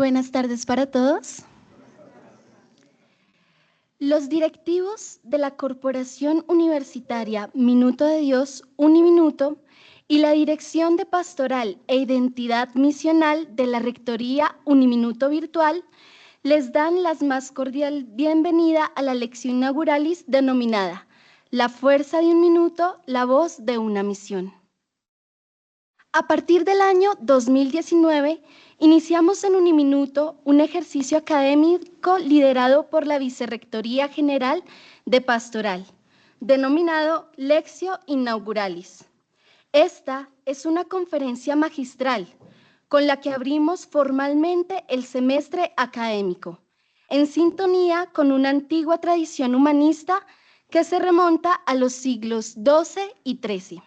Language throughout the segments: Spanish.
Buenas tardes para todos. Los directivos de la Corporación Universitaria Minuto de Dios, Uniminuto, y la Dirección de Pastoral e Identidad Misional de la Rectoría Uniminuto Virtual les dan la más cordial bienvenida a la lección inauguralis denominada La fuerza de un minuto, la voz de una misión. A partir del año 2019, iniciamos en Uniminuto un ejercicio académico liderado por la Vicerrectoría General de Pastoral, denominado Lectio Inauguralis. Esta es una conferencia magistral con la que abrimos formalmente el semestre académico, en sintonía con una antigua tradición humanista que se remonta a los siglos XII y XIII.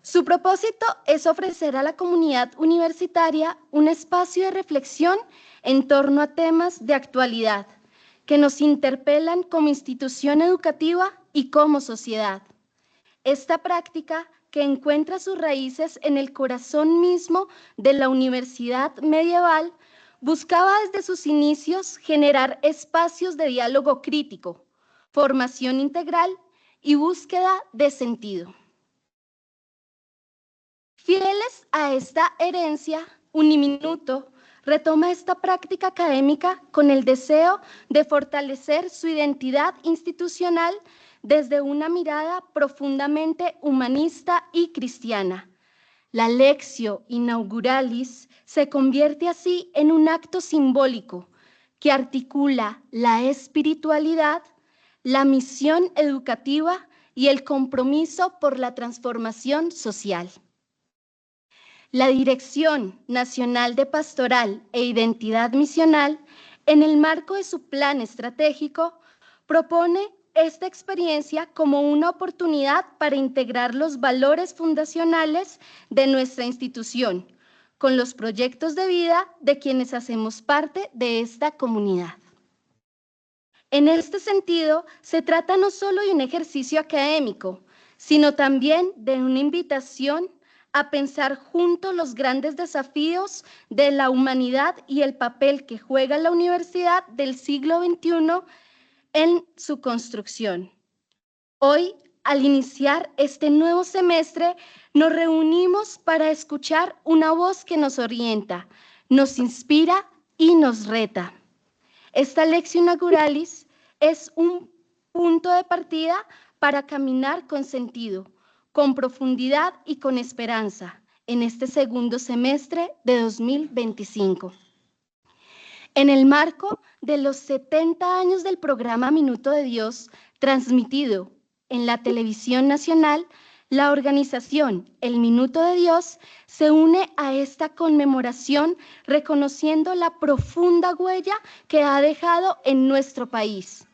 Su propósito es ofrecer a la comunidad universitaria un espacio de reflexión en torno a temas de actualidad que nos interpelan como institución educativa y como sociedad. Esta práctica, que encuentra sus raíces en el corazón mismo de la universidad medieval, buscaba desde sus inicios generar espacios de diálogo crítico, formación integral y búsqueda de sentido. Fieles a esta herencia, Uniminuto retoma esta práctica académica con el deseo de fortalecer su identidad institucional desde una mirada profundamente humanista y cristiana. La Lectio Inauguralis se convierte así en un acto simbólico que articula la espiritualidad, la misión educativa y el compromiso por la transformación social. La Dirección Nacional de Pastoral e Identidad Misional, en el marco de su plan estratégico, propone esta experiencia como una oportunidad para integrar los valores fundacionales de nuestra institución con los proyectos de vida de quienes hacemos parte de esta comunidad. En este sentido, se trata no solo de un ejercicio académico, sino también de una invitación a pensar juntos los grandes desafíos de la humanidad y el papel que juega la universidad del siglo XXI en su construcción. Hoy, al iniciar este nuevo semestre, nos reunimos para escuchar una voz que nos orienta, nos inspira y nos reta. Esta Lectio Inauguralis es un punto de partida para caminar con sentido, con profundidad y con esperanza en este segundo semestre de 2025. En el marco de los 70 años del programa Minuto de Dios, transmitido en la televisión nacional, la organización El Minuto de Dios se une a esta conmemoración reconociendo la profunda huella que ha dejado en nuestro país.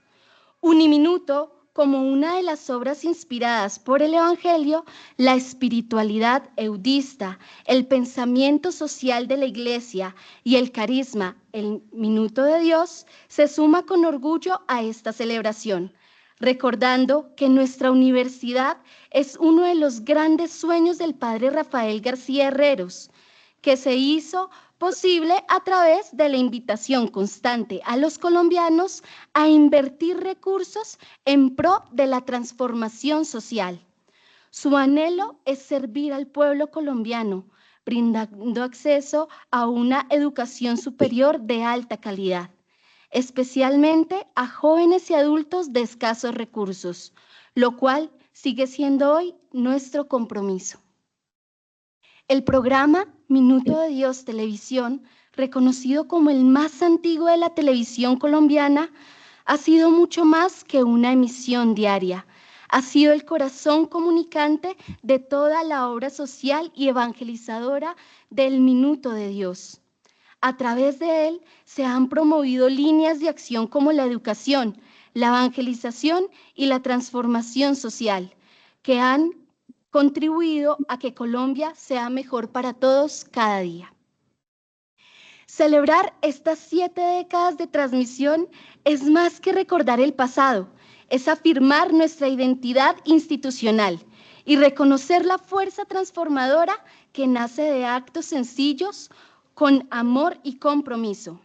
Uniminuto, como una de las obras inspiradas por el Evangelio, la espiritualidad eudista, el pensamiento social de la Iglesia y el carisma, el Minuto de Dios, se suma con orgullo a esta celebración, recordando que nuestra universidad es uno de los grandes sueños del padre Rafael García Herreros, que se hizo posible a través de la invitación constante a los colombianos a invertir recursos en pro de la transformación social. Su anhelo es servir al pueblo colombiano, brindando acceso a una educación superior de alta calidad, especialmente a jóvenes y adultos de escasos recursos, lo cual sigue siendo hoy nuestro compromiso. El programa Minuto de Dios Televisión, reconocido como el más antiguo de la televisión colombiana, ha sido mucho más que una emisión diaria. Ha sido el corazón comunicante de toda la obra social y evangelizadora del Minuto de Dios. A través de él se han promovido líneas de acción como la educación, la evangelización y la transformación social, que han contribuido a que Colombia sea mejor para todos cada día. Celebrar estas 7 décadas de transmisión es más que recordar el pasado, es afirmar nuestra identidad institucional y reconocer la fuerza transformadora que nace de actos sencillos con amor y compromiso.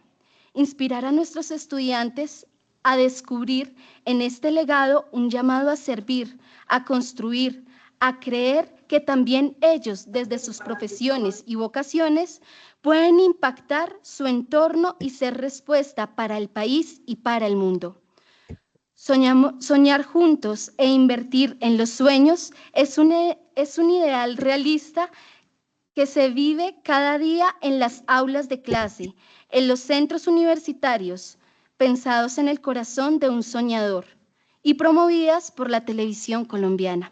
Inspirar a nuestros estudiantes a descubrir en este legado un llamado a servir, a construir, a creer que también ellos, desde sus profesiones y vocaciones, pueden impactar su entorno y ser respuesta para el país y para el mundo. Soñar juntos e invertir en los sueños es un ideal realista que se vive cada día en las aulas de clase, en los centros universitarios, pensados en el corazón de un soñador y promovidas por la televisión colombiana.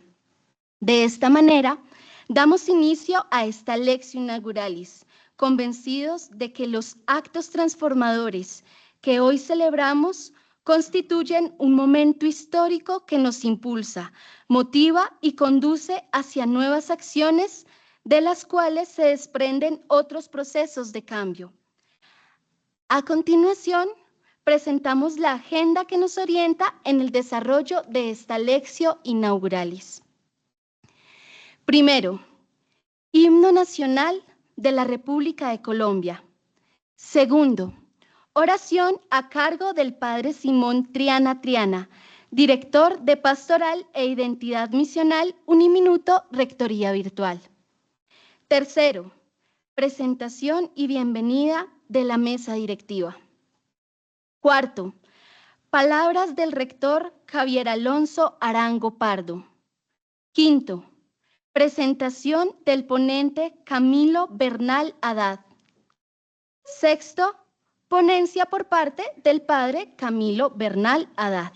De esta manera, damos inicio a esta Lectio Inauguralis, convencidos de que los actos transformadores que hoy celebramos constituyen un momento histórico que nos impulsa, motiva y conduce hacia nuevas acciones de las cuales se desprenden otros procesos de cambio. A continuación, presentamos la agenda que nos orienta en el desarrollo de esta Lectio Inauguralis. Primero, Himno Nacional de la República de Colombia. Segundo, oración a cargo del Padre Simón Triana Triana, director de Pastoral e Identidad Misional Uniminuto Rectoría Virtual. Tercero, presentación y bienvenida de la mesa directiva. Cuarto, palabras del rector Javier Alonso Arango Pardo. Quinto, presentación del ponente Camilo Bernal Haddad. Sexto, ponencia por parte del padre Camilo Bernal Haddad.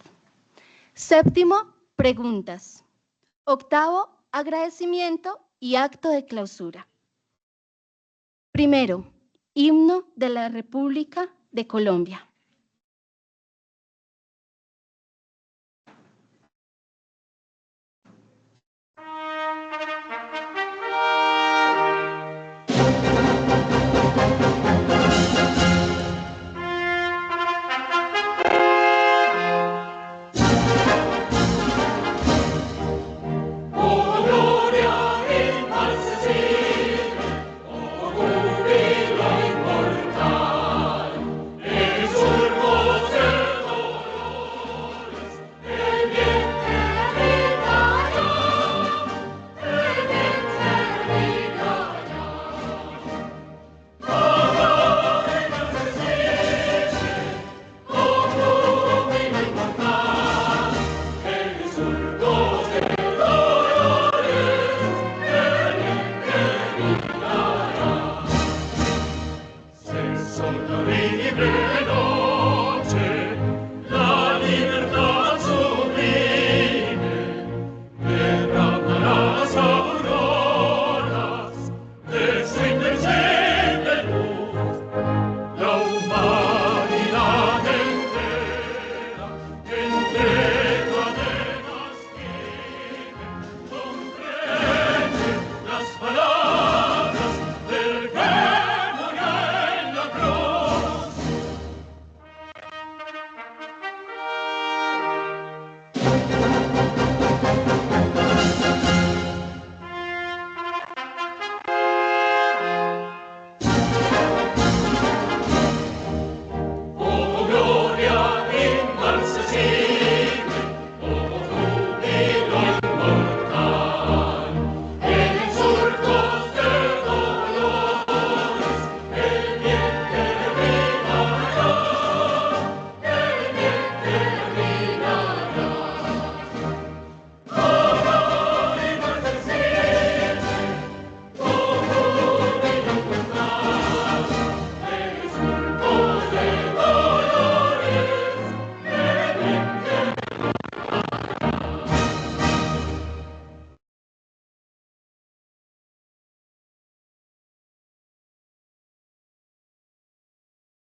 Séptimo, preguntas. Octavo, agradecimiento y acto de clausura. Primero, himno de la República de Colombia.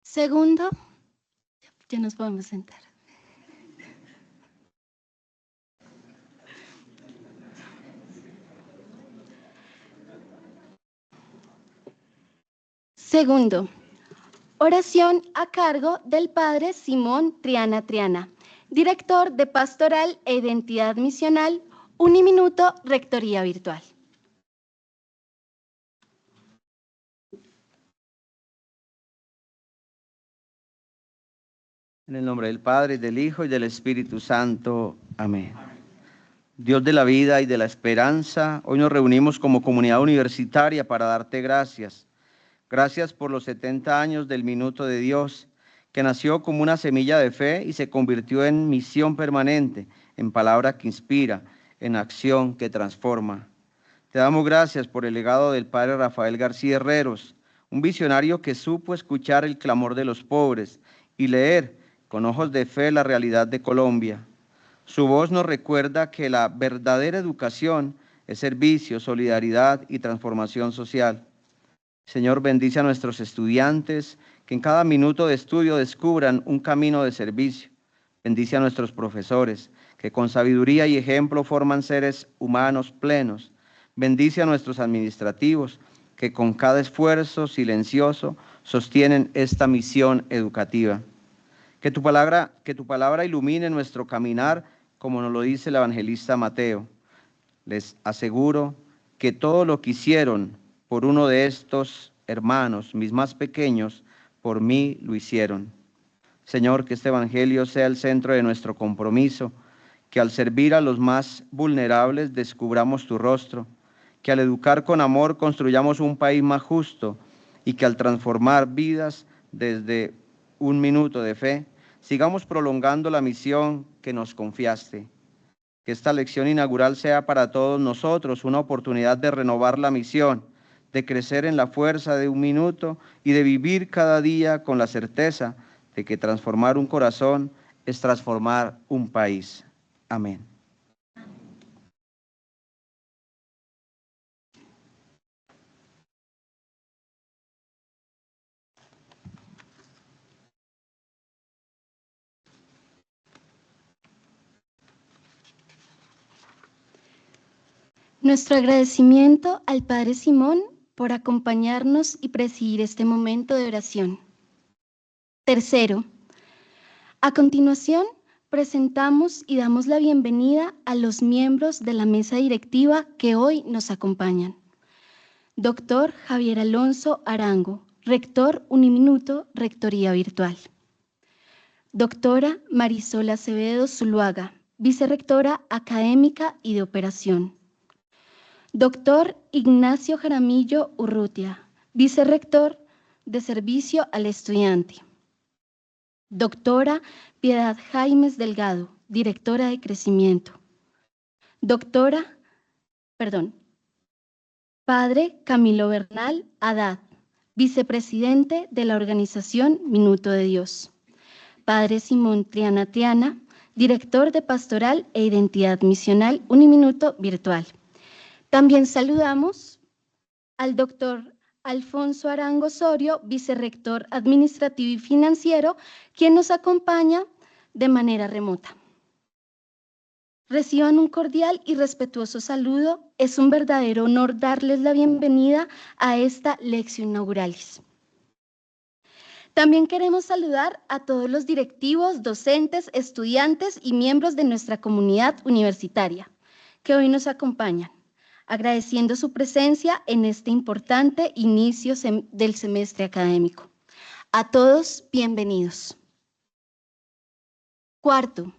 Segundo, ya nos podemos sentar. Segundo, oración a cargo del padre Simón Triana Triana, director de Pastoral e Identidad Misional Uniminuto Rectoría Virtual. En el nombre del Padre, y del Hijo, y del Espíritu Santo. Amén. Dios de la vida y de la esperanza, hoy nos reunimos como comunidad universitaria para darte gracias. Gracias por los 70 años del Minuto de Dios, que nació como una semilla de fe y se convirtió en misión permanente, en palabra que inspira, en acción que transforma. Te damos gracias por el legado del Padre Rafael García Herreros, un visionario que supo escuchar el clamor de los pobres y leer con ojos de fe la realidad de Colombia. Su voz nos recuerda que la verdadera educación es servicio, solidaridad y transformación social. Señor, bendice a nuestros estudiantes, que en cada minuto de estudio descubran un camino de servicio. Bendice a nuestros profesores, que con sabiduría y ejemplo forman seres humanos plenos. Bendice a nuestros administrativos, que con cada esfuerzo silencioso sostienen esta misión educativa. Que tu palabra ilumine nuestro caminar, como nos lo dice el evangelista Mateo. Les aseguro que todo lo que hicieron por uno de estos hermanos, mis más pequeños, por mí lo hicieron. Señor, que este evangelio sea el centro de nuestro compromiso, que al servir a los más vulnerables descubramos tu rostro, que al educar con amor construyamos un país más justo y que al transformar vidas desde un minuto de fe, sigamos prolongando la misión que nos confiaste. Que esta lección inaugural sea para todos nosotros una oportunidad de renovar la misión, de crecer en la fuerza de un minuto y de vivir cada día con la certeza de que transformar un corazón es transformar un país. Amén. Nuestro agradecimiento al Padre Simón por acompañarnos y presidir este momento de oración. Tercero, a continuación presentamos y damos la bienvenida a los miembros de la mesa directiva que hoy nos acompañan. Doctor Javier Alonso Arango, rector Uniminuto, Rectoría Virtual. Doctora Marisol Acevedo Zuluaga, vicerrectora académica y de operación. Doctor Ignacio Jaramillo Urrutia, vicerrector de Servicio al Estudiante. Doctora Piedad Jaimes Delgado, directora de Crecimiento. Padre Camilo Bernal Haddad, vicepresidente de la organización Minuto de Dios. Padre Simón Triana Triana, director de Pastoral e Identidad Misional Uniminuto Virtual. También saludamos al doctor Alfonso Arango Osorio, vicerrector administrativo y financiero, quien nos acompaña de manera remota. Reciban un cordial y respetuoso saludo. Es un verdadero honor darles la bienvenida a esta Lectio Inauguralis. También queremos saludar a todos los directivos, docentes, estudiantes y miembros de nuestra comunidad universitaria que hoy nos acompañan, agradeciendo su presencia en este importante inicio del semestre académico. A todos, bienvenidos. Cuarto,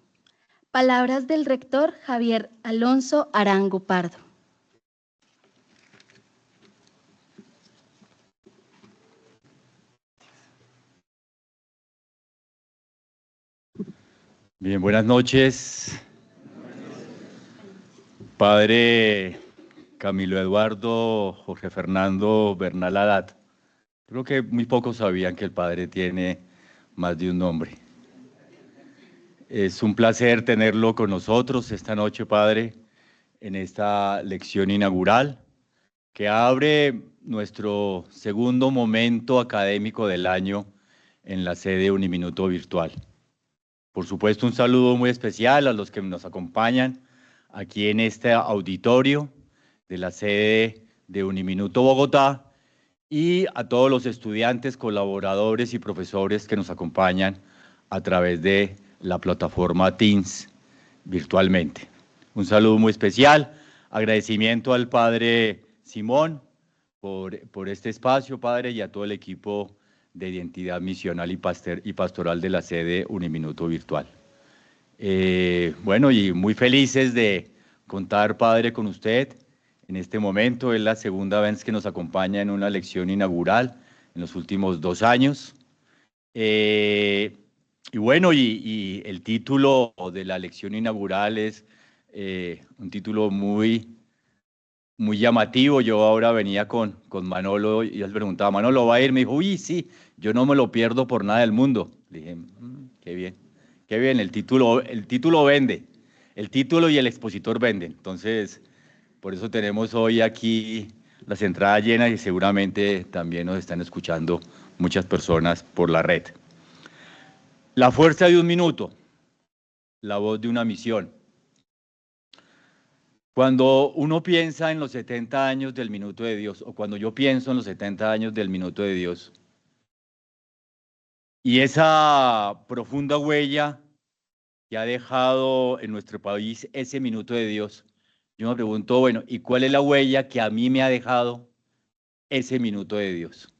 palabras del rector Javier Alonso Arango Pardo. Bien, buenas noches. Padre Camilo Eduardo Jorge Fernando Bernal Haddad. Creo que muy pocos sabían que el padre tiene más de un nombre. Es un placer tenerlo con nosotros esta noche, padre, en esta lección inaugural que abre nuestro segundo momento académico del año en la sede Uniminuto Virtual. Por supuesto, un saludo muy especial a los que nos acompañan aquí en este auditorio de la sede de Uniminuto Bogotá y a todos los estudiantes, colaboradores y profesores que nos acompañan a través de la plataforma Teams virtualmente. Un saludo muy especial, agradecimiento al padre Simón por este espacio, padre, y a todo el equipo de identidad misional y pastoral de la sede Uniminuto Virtual. Bueno, y muy felices de contar, Padre, con usted en este momento. Es la segunda vez que nos acompaña en una lección inaugural en los últimos 2 años. Y bueno, y el título de la lección inaugural es un título muy llamativo. Yo ahora venía con Manolo y él preguntaba, ¿Manolo va a ir? Me dijo, uy, sí, yo no me lo pierdo por nada del mundo. Le dije, qué bien, qué bien, el título vende, el título y el expositor venden. Entonces, por eso tenemos hoy aquí las entradas llenas y seguramente también nos están escuchando muchas personas por la red. La fuerza de un minuto, la voz de una misión. Cuando uno piensa en los 70 años del Minuto de Dios, o cuando yo pienso en los 70 años del Minuto de Dios, y esa profunda huella que ha dejado en nuestro país ese Minuto de Dios, yo me pregunto, bueno, ¿y cuál es la huella que a mí me ha dejado ese Minuto de Dios?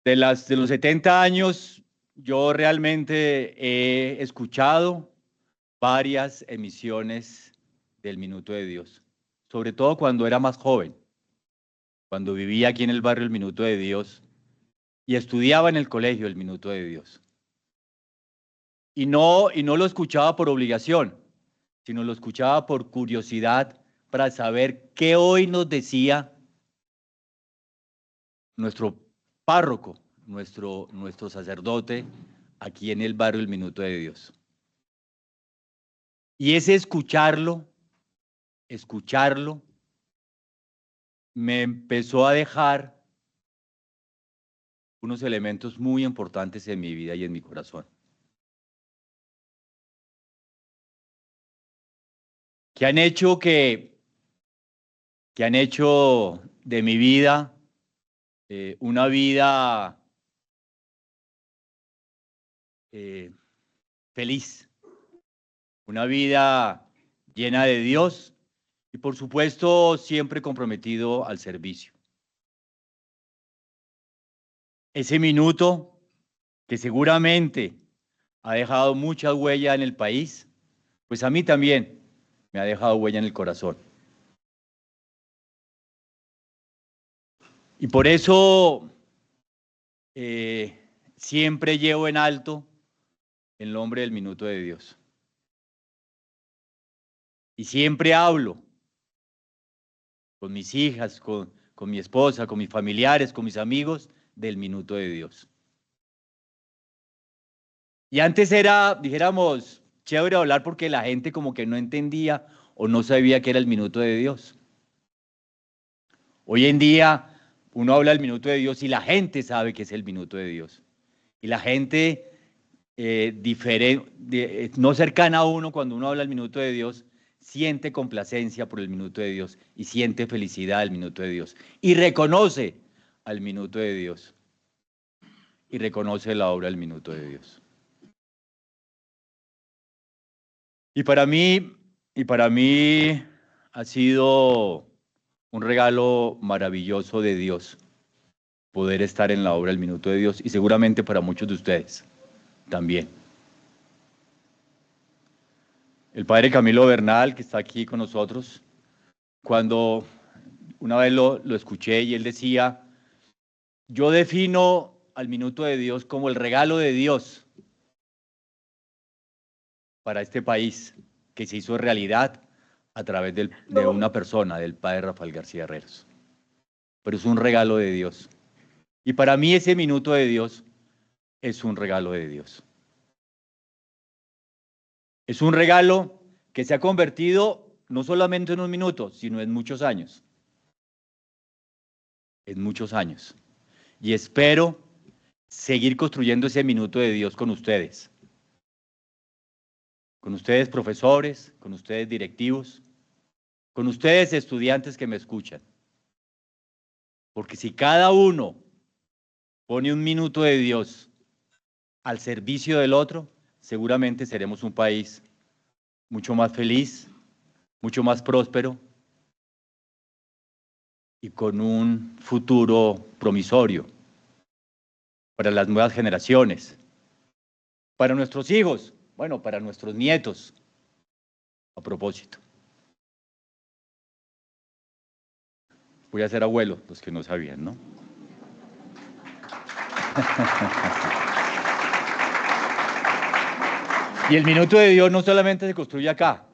De los 70 años, yo realmente he escuchado varias emisiones del Minuto de Dios, sobre todo cuando era más joven, cuando vivía aquí en el barrio El Minuto de Dios y estudiaba en el colegio El Minuto de Dios. Y no lo escuchaba por obligación, sino lo escuchaba por curiosidad para saber qué hoy nos decía nuestro párroco, nuestro sacerdote aquí en el barrio El Minuto de Dios. Y ese escucharlo, me empezó a dejar unos elementos muy importantes en mi vida y en mi corazón. Que han hecho de mi vida una vida feliz, una vida llena de Dios y por supuesto siempre comprometido al servicio. Ese minuto que seguramente ha dejado mucha huella en el país, pues a mí también me ha dejado huella en el corazón. Y por eso siempre llevo en alto el nombre del Minuto de Dios. Y siempre hablo con mis hijas, con mi esposa, con mis familiares, con mis amigos, del Minuto de Dios. Y antes era, dijéramos, chévere hablar porque la gente como que no entendía o no sabía qué era el Minuto de Dios. Hoy en día uno habla del Minuto de Dios y la gente sabe qué es el Minuto de Dios. Y la gente no cercana a uno, cuando uno habla del Minuto de Dios, siente complacencia por el Minuto de Dios y siente felicidad del Minuto de Dios. Y reconoce al Minuto de Dios. Y reconoce la obra del Minuto de Dios. Y para mí ha sido un regalo maravilloso de Dios poder estar en la obra del Minuto de Dios y seguramente para muchos de ustedes también. El padre Camilo Bernal, que está aquí con nosotros, cuando una vez lo escuché y él decía, yo defino al Minuto de Dios como el regalo de Dios para este país, que se hizo realidad a través de una persona, del padre Rafael García Herreros. Pero es un regalo de Dios. Y para mí ese Minuto de Dios es un regalo de Dios. Es un regalo que se ha convertido no solamente en un minuto, sino en muchos años. En muchos años. Y espero seguir construyendo ese Minuto de Dios con ustedes. Con ustedes profesores, con ustedes directivos, con ustedes estudiantes que me escuchan. Porque si cada uno pone un Minuto de Dios al servicio del otro, seguramente seremos un país mucho más feliz, mucho más próspero y con un futuro promisorio para las nuevas generaciones, para nuestros hijos, bueno, para nuestros nietos. A propósito, voy a ser abuelo, los que no sabían, ¿no? Y el minuto de Dios no solamente se construye acá,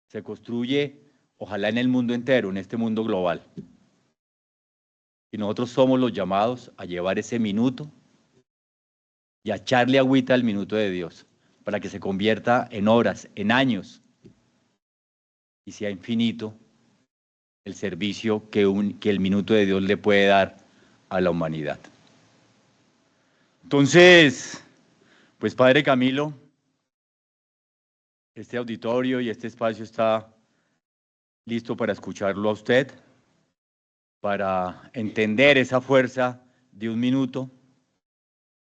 se construye, ojalá, en el mundo entero, en este mundo global. Y nosotros somos los llamados a llevar ese minuto y a echarle agüita al minuto de Dios, para que se convierta en horas, en años, y sea infinito el servicio que el minuto de Dios le puede dar a la humanidad. Entonces, pues Padre Camilo, este auditorio y este espacio está listo para escucharlo a usted, para entender esa fuerza de un minuto,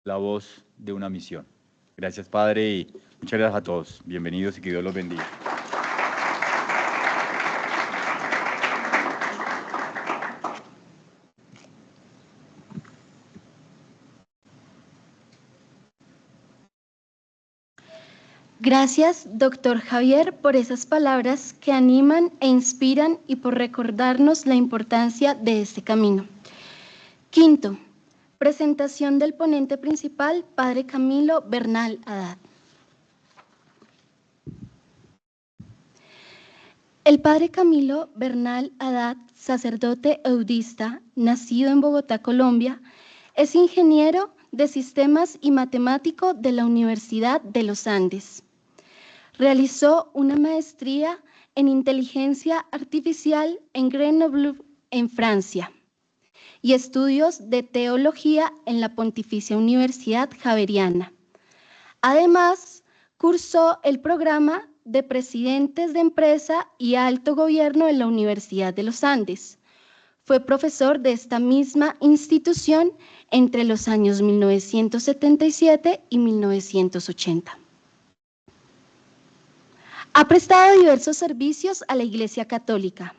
la voz de una misión. Gracias, Padre, y muchas gracias a todos. Bienvenidos y que Dios los bendiga. Gracias, doctor Javier, por esas palabras que animan e inspiran y por recordarnos la importancia de este camino. Quinto, presentación del ponente principal, Padre Camilo Bernal Haddad. El Padre Camilo Bernal Haddad, sacerdote eudista, nacido en Bogotá, Colombia, es ingeniero de sistemas y matemático de la Universidad de los Andes. Realizó una maestría en inteligencia artificial en Grenoble, en Francia, y estudios de teología en la Pontificia Universidad Javeriana. Además, cursó el programa de presidentes de empresa y alto gobierno en la Universidad de los Andes. Fue profesor de esta misma institución entre los años 1977 y 1980. Ha prestado diversos servicios a la Iglesia Católica: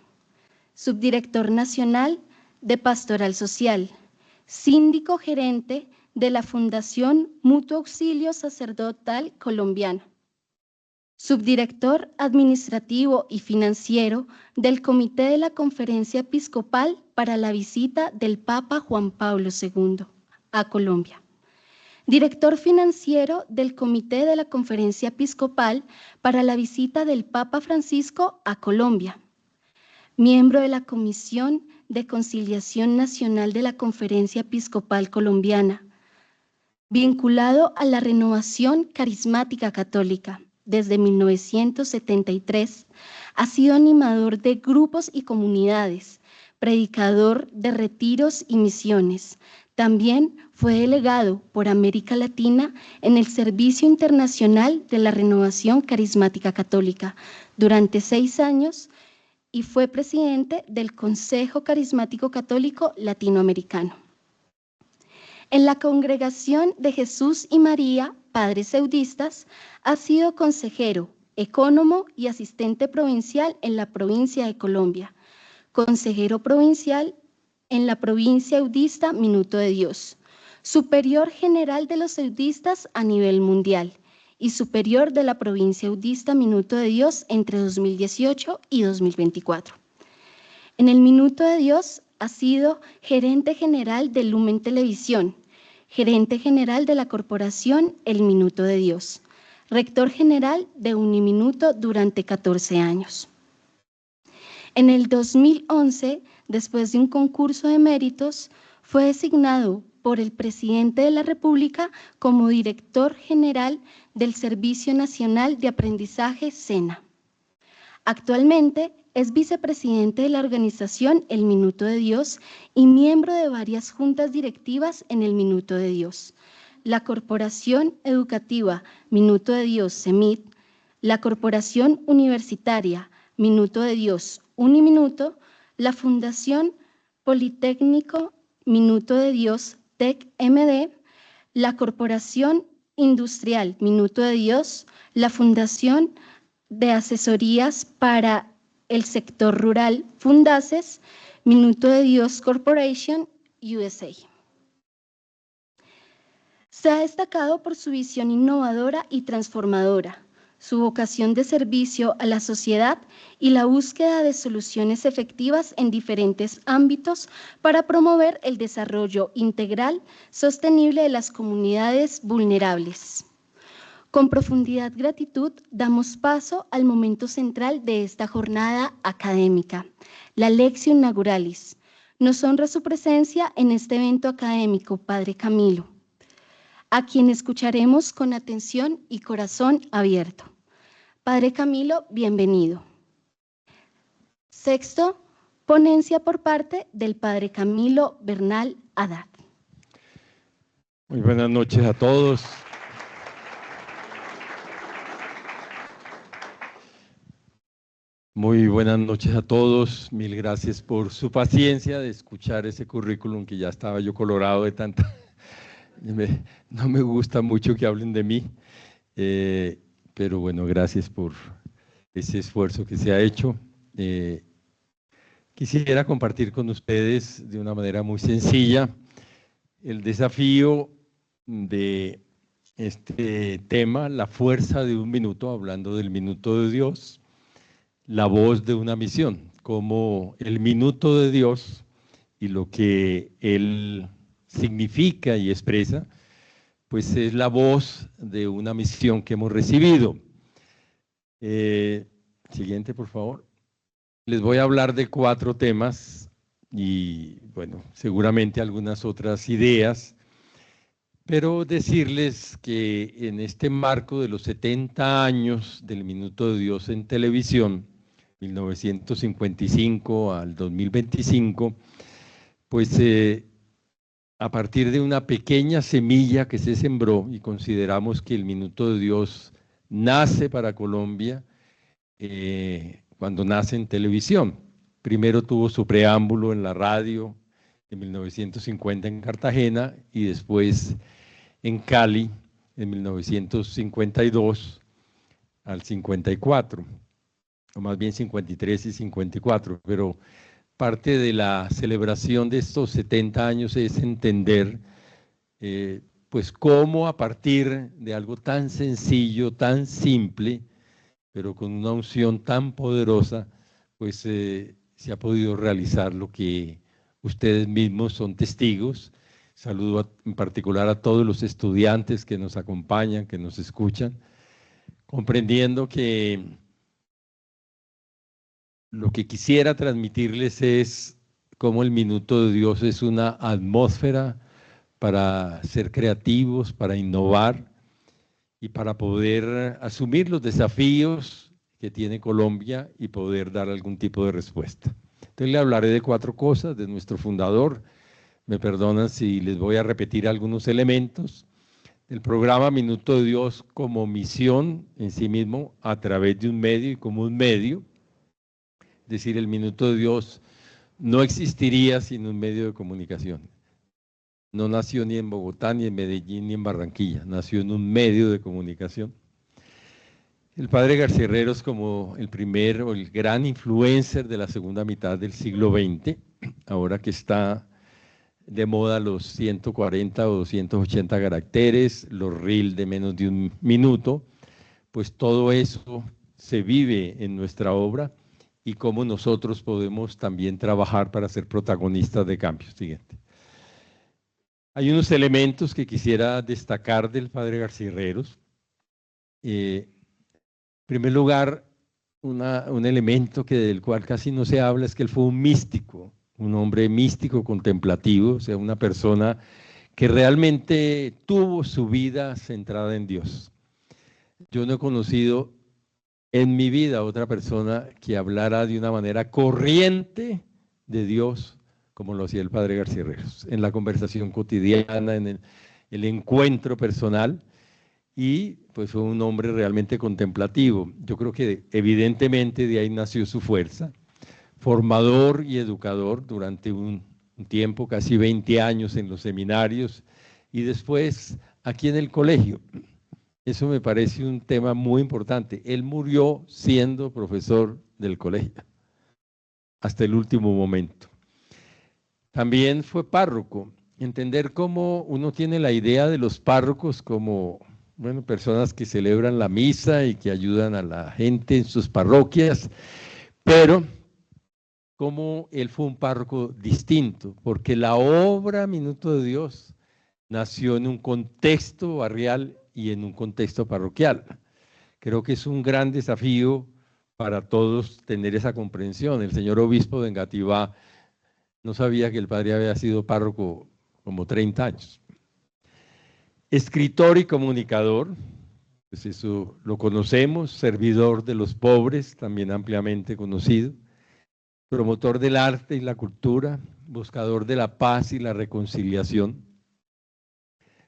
subdirector nacional de Pastoral Social, síndico gerente de la Fundación Mutuo Auxilio Sacerdotal Colombiano, subdirector administrativo y financiero del Comité de la Conferencia Episcopal para la visita del Papa Juan Pablo II a Colombia, director financiero del Comité de la Conferencia Episcopal para la visita del Papa Francisco a Colombia, miembro de la Comisión de Conciliación Nacional de la Conferencia Episcopal Colombiana, vinculado a la Renovación Carismática Católica. Desde 1973 ha sido animador de grupos y comunidades, predicador de retiros y misiones. También fue delegado por América Latina en el Servicio Internacional de la Renovación Carismática Católica durante 6 años y fue presidente del Consejo Carismático Católico Latinoamericano. En la Congregación de Jesús y María, Padres Eudistas, ha sido consejero, ecónomo y asistente provincial en la provincia de Colombia, consejero provincial en la provincia eudista Minuto de Dios, superior general de los eudistas a nivel mundial y superior de la provincia eudista Minuto de Dios entre 2018 y 2024. En el Minuto de Dios ha sido gerente general de Lumen Televisión, gerente general de la corporación El Minuto de Dios, rector general de Uniminuto durante 14 años. En el 2011, después de un concurso de méritos, fue designado por el presidente de la República como director general del Servicio Nacional de Aprendizaje SENA. Actualmente es vicepresidente de la organización El Minuto de Dios y miembro de varias juntas directivas en El Minuto de Dios, la Corporación Educativa Minuto de Dios CEMIT, la Corporación Universitaria Minuto de Dios Uniminuto, la Fundación Politécnico Minuto de Dios TEC-MD, la Corporación Industrial Minuto de Dios, la Fundación de Asesorías para el Sector Rural Fundaces, Minuto de Dios Corporation, USA. Se ha destacado por su visión innovadora y transformadora, su vocación de servicio a la sociedad y la búsqueda de soluciones efectivas en diferentes ámbitos para promover el desarrollo integral sostenible de las comunidades vulnerables. Con profundidad gratitud damos paso al momento central de esta jornada académica, la Lectio Inauguralis. Nos honra su presencia en este evento académico, Padre Camilo, a quien escucharemos con atención y corazón abierto. Padre Camilo, bienvenido. Sexto, ponencia por parte del Padre Camilo Bernal Haddad. Muy buenas noches a todos. Muy buenas noches a todos. Mil gracias por su paciencia de escuchar ese currículum que ya estaba yo colorado de tanta... No me gusta mucho que hablen de mí, pero bueno, gracias por ese esfuerzo que se ha hecho. Quisiera compartir con ustedes de una manera muy sencilla el desafío de este tema, la fuerza de un minuto, hablando del minuto de Dios, la voz de una misión, como el minuto de Dios y lo que Él significa y expresa, pues es la voz de una misión que hemos recibido. Siguiente, por favor. Les voy a hablar de 4 temas y, bueno, seguramente algunas otras ideas, pero decirles que en este marco de los 70 años del Minuto de Dios en televisión, 1955 al 2025, pues a partir de una pequeña semilla que se sembró, y consideramos que el Minuto de Dios nace para Colombia cuando nace en televisión. Primero tuvo su preámbulo en la radio en 1950 en Cartagena y después en Cali en 1952 al 54, o más bien 53 y 54, pero parte de la celebración de estos 70 años es entender pues cómo a partir de algo tan sencillo, tan simple, pero con una unción tan poderosa, pues se ha podido realizar lo que ustedes mismos son testigos. Saludo en particular a todos los estudiantes que nos acompañan, que nos escuchan, comprendiendo que lo que quisiera transmitirles es cómo el Minuto de Dios es una atmósfera para ser creativos, para innovar y para poder asumir los desafíos que tiene Colombia y poder dar algún tipo de respuesta. Entonces le hablaré de 4 cosas, de nuestro fundador. Me perdonan si les voy a repetir algunos elementos. El programa Minuto de Dios como misión en sí mismo a través de un medio y como un medio. Es decir, el Minuto de Dios no existiría sin un medio de comunicación. No nació ni en Bogotá, ni en Medellín, ni en Barranquilla. Nació en un medio de comunicación. El padre García Herreros como el primer o el gran influencer de la segunda mitad del siglo XX, ahora que está de moda los 140 o 280 caracteres, los reels de menos de un minuto, pues todo eso se vive en nuestra obra y cómo nosotros podemos también trabajar para ser protagonistas de cambios. Siguiente. Hay unos elementos que quisiera destacar del padre García Herreros. En primer lugar, un elemento del cual casi no se habla es que él fue un místico, un hombre místico contemplativo, o sea, una persona que realmente tuvo su vida centrada en Dios. Yo no he conocido en mi vida a otra persona que hablara de una manera corriente de Dios, como lo hacía el padre García Herreros, en la conversación cotidiana, en el encuentro personal, y pues fue un hombre realmente contemplativo. Yo creo que evidentemente de ahí nació su fuerza, formador y educador durante un tiempo, casi 20 años en los seminarios, y después aquí en el colegio. Eso me parece un tema muy importante. Él murió siendo profesor del colegio, hasta el último momento. También fue párroco. Entender cómo uno tiene la idea de los párrocos como, bueno, personas que celebran la misa y que ayudan a la gente en sus parroquias, pero cómo él fue un párroco distinto, porque la obra Minuto de Dios nació en un contexto barrial y en un contexto parroquial. Creo que es un gran desafío para todos tener esa comprensión. El señor obispo de Engativá no sabía que el padre había sido párroco como 30 años. Escritor y comunicador, pues eso lo conocemos, servidor de los pobres, también ampliamente conocido, promotor del arte y la cultura, buscador de la paz y la reconciliación.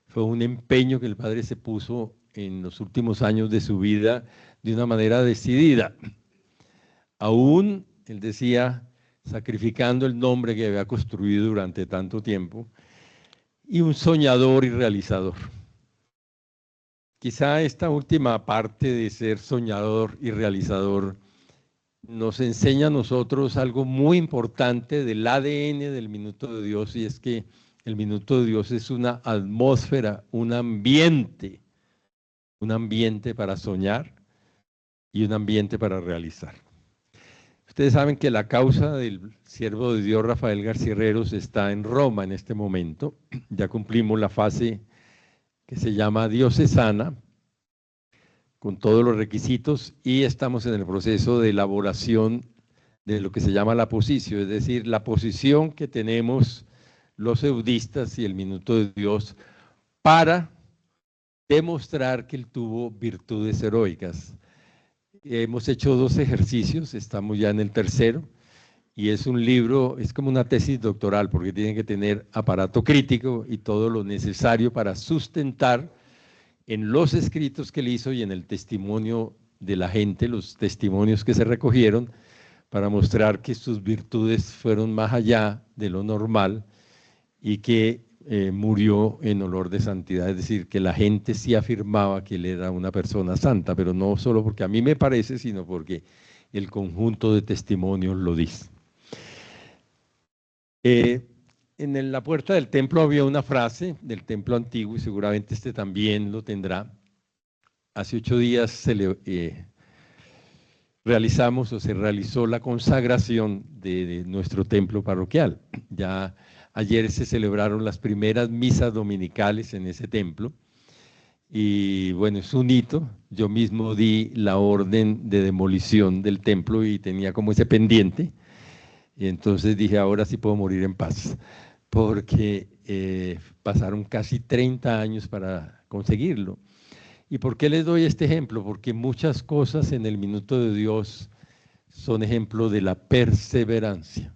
Fue un empeño que el padre se puso en los últimos años de su vida de una manera decidida. Aún, él decía, sacrificando el nombre que había construido durante tanto tiempo, y un soñador y realizador. Quizá esta última parte de ser soñador y realizador nos enseña a nosotros algo muy importante del ADN del Minuto de Dios, y es que el Minuto de Dios es una atmósfera, un ambiente para soñar y un ambiente para realizar. Ustedes saben que la causa del siervo de Dios Rafael García Herreros está en Roma en este momento. Ya cumplimos la fase que se llama diocesana, con todos los requisitos, y estamos en el proceso de elaboración de lo que se llama la posición, es decir, la posición que tenemos los eudistas y el Minuto de Dios para demostrar que él tuvo virtudes heroicas. Hemos hecho 2 ejercicios, estamos ya en el tercero, y es un libro, es como una tesis doctoral, porque tiene que tener aparato crítico y todo lo necesario para sustentar en los escritos que él hizo y en el testimonio de la gente, los testimonios que se recogieron, para mostrar que sus virtudes fueron más allá de lo normal y que murió en olor de santidad, es decir, que la gente sí afirmaba que él era una persona santa, pero no solo porque a mí me parece, sino porque el conjunto de testimonios lo dice. En la puerta del templo había una frase del templo antiguo, y seguramente este también lo tendrá. Hace 8 días se realizó la consagración de nuestro templo parroquial. Ya ayer se celebraron las primeras misas dominicales en ese templo, y bueno, es un hito. Yo mismo di la orden de demolición del templo y tenía como ese pendiente, y entonces dije, ahora sí puedo morir en paz, porque pasaron casi 30 años para conseguirlo. ¿Y por qué les doy este ejemplo? Porque muchas cosas en el Minuto de Dios son ejemplo de la perseverancia.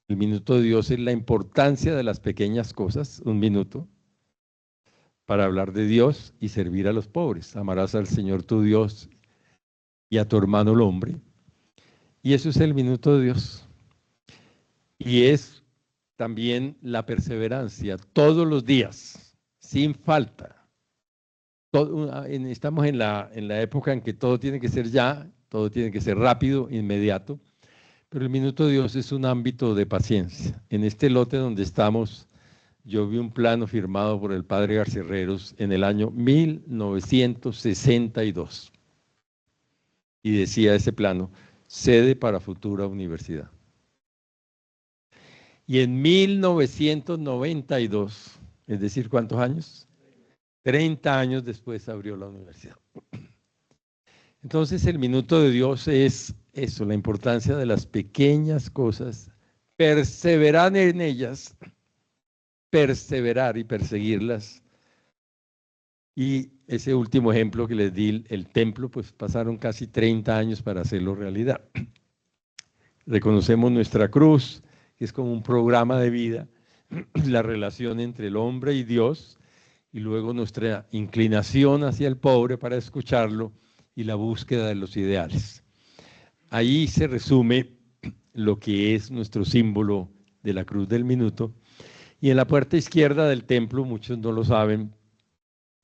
El Minuto de Dios es la importancia de las pequeñas cosas, un minuto, para hablar de Dios y servir a los pobres. Amarás al Señor tu Dios y a tu hermano el hombre. Y eso es el Minuto de Dios. Y es también la perseverancia, todos los días, sin falta. Estamos en la época en que todo tiene que ser ya, todo tiene que ser rápido, inmediato, pero el Minuto de Dios es un ámbito de paciencia. En este lote donde estamos, yo vi un plano firmado por el padre García Herreros en el año 1962, y decía ese plano, sede para futura universidad. Y en 1992, es decir, ¿cuántos años? 30 años después abrió la universidad. Entonces el Minuto de Dios es eso, la importancia de las pequeñas cosas, perseverar en ellas, perseverar y perseguirlas. Y ese último ejemplo que les di, el templo, pues pasaron casi 30 años para hacerlo realidad. Reconocemos nuestra cruz, que es como un programa de vida, la relación entre el hombre y Dios, y luego nuestra inclinación hacia el pobre para escucharlo y la búsqueda de los ideales. Ahí se resume lo que es nuestro símbolo de la cruz del minuto. Y en la puerta izquierda del templo, muchos no lo saben,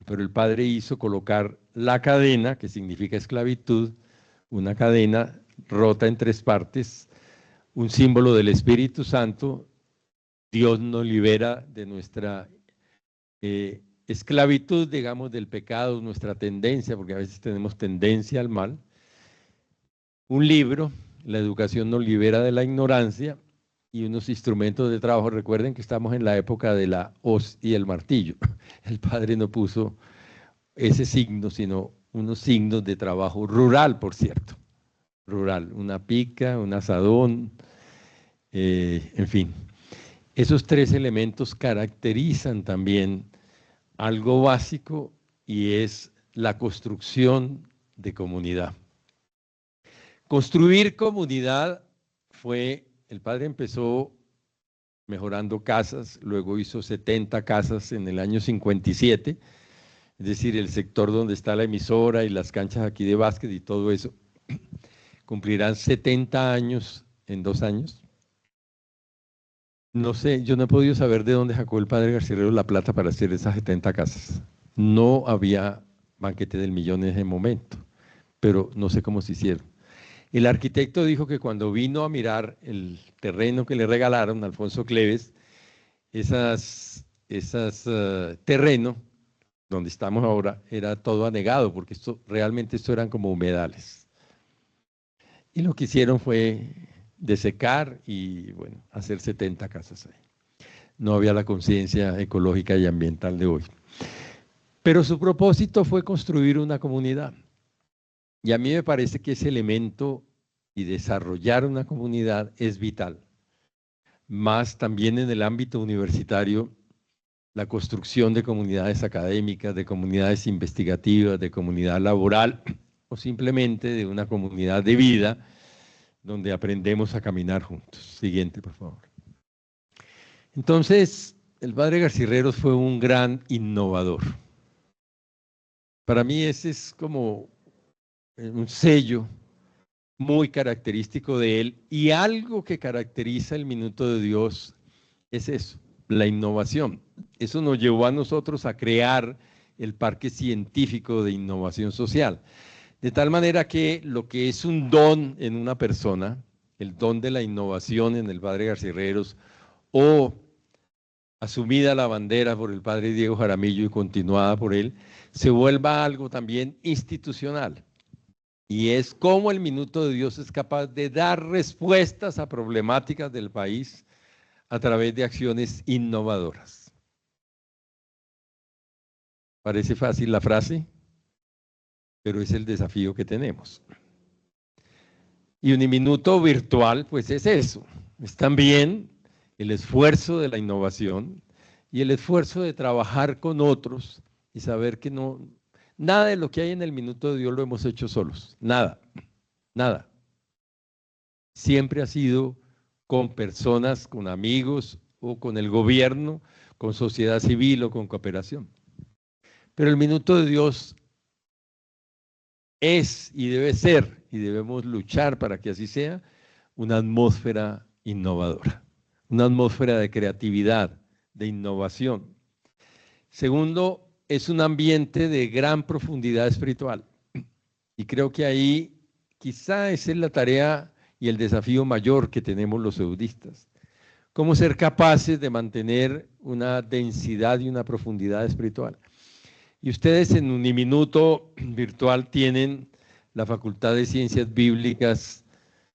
pero el padre hizo colocar la cadena, que significa esclavitud, una cadena rota en 3 partes, un símbolo del Espíritu Santo, Dios nos libera de nuestra esclavitud, digamos, del pecado, nuestra tendencia, porque a veces tenemos tendencia al mal. Un libro, la educación nos libera de la ignorancia, y unos instrumentos de trabajo. Recuerden que estamos en la época de la hoz y el martillo. El padre no puso ese signo, sino unos signos de trabajo rural, por cierto. Rural, una pica, un asadón, en fin. Esos tres elementos caracterizan también algo básico, y es la construcción de comunidad. Construir comunidad fue, el padre empezó mejorando casas, luego hizo 70 casas en el año 57, es decir, el sector donde está la emisora y las canchas aquí de básquet y todo eso, cumplirán 70 años en 2 años. No sé, yo no he podido saber de dónde sacó el padre Garcirreros la plata para hacer esas 70 casas. No había banquete del millón en ese momento, pero no sé cómo se hicieron. El arquitecto dijo que cuando vino a mirar el terreno que le regalaron a Alfonso Cleves, terreno donde estamos ahora era todo anegado, porque realmente esto eran como humedales. Y lo que hicieron fue desecar y, bueno, hacer 70 casas ahí. No había la conciencia ecológica y ambiental de hoy. Pero su propósito fue construir una comunidad. Y a mí me parece que ese elemento y desarrollar una comunidad es vital. Más también en el ámbito universitario, la construcción de comunidades académicas, de comunidades investigativas, de comunidad laboral, o simplemente de una comunidad de vida donde aprendemos a caminar juntos. Siguiente, por favor. Entonces, el padre Garcirreros fue un gran innovador. Para mí ese es como un sello muy característico de él, y algo que caracteriza el Minuto de Dios es eso, la innovación. Eso nos llevó a nosotros a crear el Parque Científico de Innovación Social, de tal manera que lo que es un don en una persona, el don de la innovación en el padre Garcirreros, o asumida la bandera por el padre Diego Jaramillo y continuada por él, se vuelva algo también institucional. Y es cómo el Minuto de Dios es capaz de dar respuestas a problemáticas del país a través de acciones innovadoras. Parece fácil la frase, pero es el desafío que tenemos. Y Uniminuto virtual, pues es eso, es también el esfuerzo de la innovación y el esfuerzo de trabajar con otros y saber que nada de lo que hay en el Minuto de Dios lo hemos hecho solos, nada, nada. Siempre ha sido con personas, con amigos o con el gobierno, con sociedad civil o con cooperación. Pero el Minuto de Dios es y debe ser, y debemos luchar para que así sea, una atmósfera innovadora, una atmósfera de creatividad, de innovación. Segundo, es un ambiente de gran profundidad espiritual. Y creo que ahí quizá esa es la tarea y el desafío mayor que tenemos los eudistas. Cómo ser capaces de mantener una densidad y una profundidad espiritual. Y ustedes en Uniminuto virtual tienen la Facultad de Ciencias Bíblicas,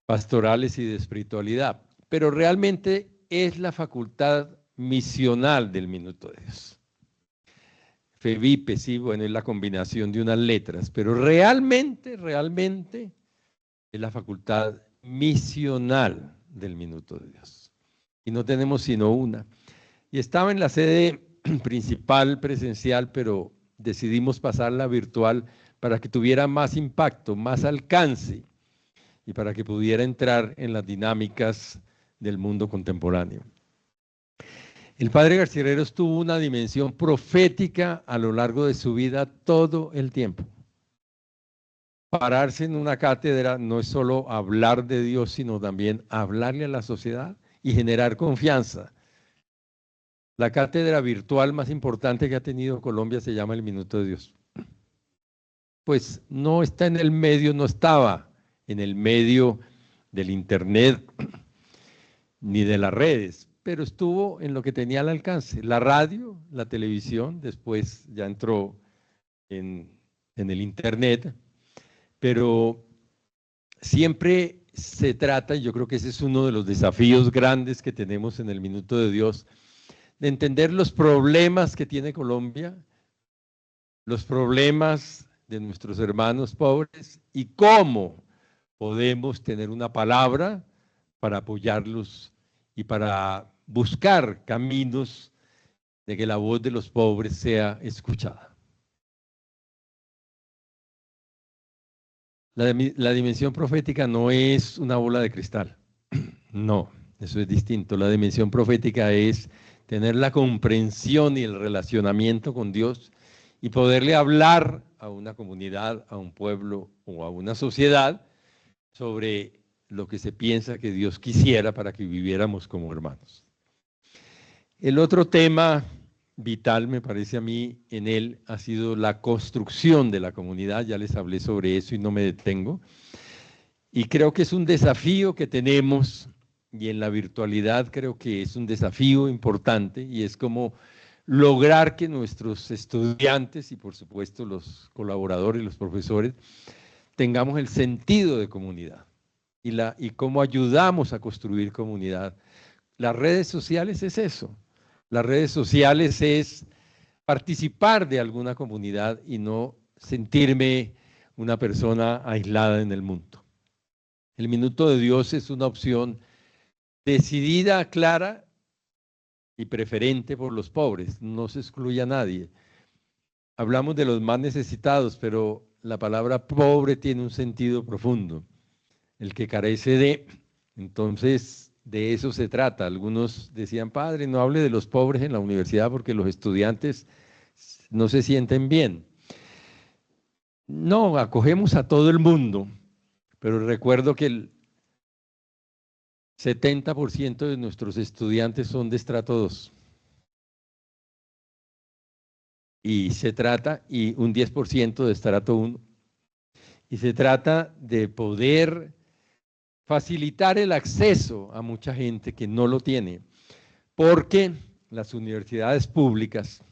Pastorales y de Espiritualidad, pero realmente es la facultad misional del Minuto de Dios. FEVIPE, sí, bueno, es la combinación de unas letras, pero realmente es la facultad misional del Minuto de Dios. Y no tenemos sino una. Y estaba en la sede principal presencial, pero decidimos pasarla virtual para que tuviera más impacto, más alcance y para que pudiera entrar en las dinámicas del mundo contemporáneo. El padre Garcirreros tuvo una dimensión profética a lo largo de su vida todo el tiempo. Pararse en una cátedra no es solo hablar de Dios, sino también hablarle a la sociedad y generar confianza. La cátedra virtual más importante que ha tenido Colombia se llama el Minuto de Dios. Pues no está en el medio, no estaba en el medio del internet ni de las redes, pero estuvo en lo que tenía al alcance, la radio, la televisión, después ya entró en el internet, pero siempre se trata, y yo creo que ese es uno de los desafíos grandes que tenemos en el Minuto de Dios, de entender los problemas que tiene Colombia, los problemas de nuestros hermanos pobres y cómo podemos tener una palabra para apoyarlos y para buscar caminos de que la voz de los pobres sea escuchada. La dimensión profética no es una bola de cristal, no, eso es distinto. La dimensión profética es tener la comprensión y el relacionamiento con Dios y poderle hablar a una comunidad, a un pueblo o a una sociedad sobre lo que se piensa que Dios quisiera para que viviéramos como hermanos. El otro tema vital, me parece a mí, en él ha sido la construcción de la comunidad. Ya les hablé sobre eso y no me detengo. Y creo que es un desafío que tenemos, y en la virtualidad creo que es un desafío importante, y es como lograr que nuestros estudiantes y por supuesto los colaboradores, los profesores, tengamos el sentido de comunidad y cómo ayudamos a construir comunidad. Las redes sociales es eso. Las redes sociales es participar de alguna comunidad y no sentirme una persona aislada en el mundo. El Minuto de Dios es una opción decidida, clara y preferente por los pobres. No se excluye a nadie. Hablamos de los más necesitados, pero la palabra pobre tiene un sentido profundo. El que carece de, entonces de eso se trata. Algunos decían, padre, no hable de los pobres en la universidad porque los estudiantes no se sienten bien. No, acogemos a todo el mundo, pero recuerdo que el 70% de nuestros estudiantes son de estrato 2. Y se trata, y un 10% de estrato 1. Y se trata de poder facilitar el acceso a mucha gente que no lo tiene, porque las universidades públicas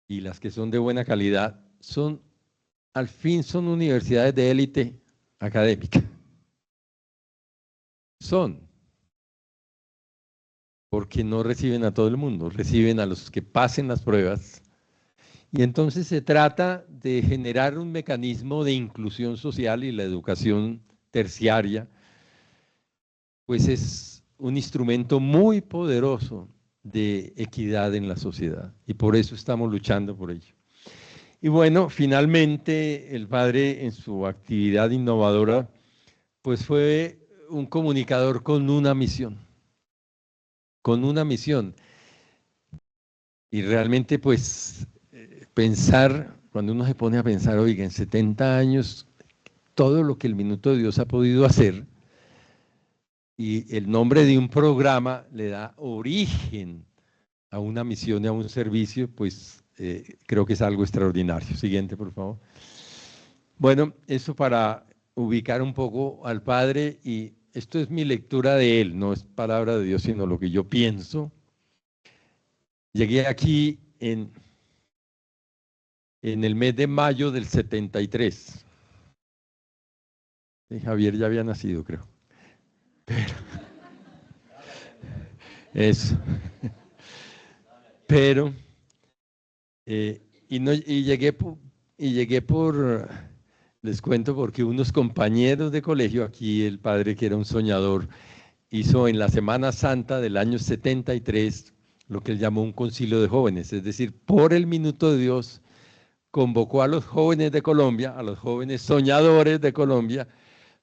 y las que son de buena calidad son, al fin, son universidades de élite académica. Son, porque no reciben a todo el mundo, reciben a los que pasen las pruebas. Y entonces se trata de generar un mecanismo de inclusión social, y la educación terciaria, pues es un instrumento muy poderoso de equidad en la sociedad, y por eso estamos luchando por ello. Y bueno, finalmente el padre en su actividad innovadora, pues fue un comunicador con una misión. Y realmente pues pensar, cuando uno se pone a pensar, oiga, en 70 años, todo lo que el Minuto de Dios ha podido hacer, y el nombre de un programa le da origen a una misión y a un servicio, pues creo que es algo extraordinario. Siguiente, por favor. Bueno, eso para ubicar un poco al Padre, y esto es mi lectura de él, no es palabra de Dios, sino lo que yo pienso. Llegué aquí en el mes de mayo del 73. Javier ya había nacido, creo. Pero, eso. Pero, llegué por, les cuento, porque unos compañeros de colegio, aquí el padre, que era un soñador, hizo en la Semana Santa del año 73 lo que él llamó un concilio de jóvenes, es decir, por el Minuto de Dios, convocó a los jóvenes de Colombia, a los jóvenes soñadores de Colombia,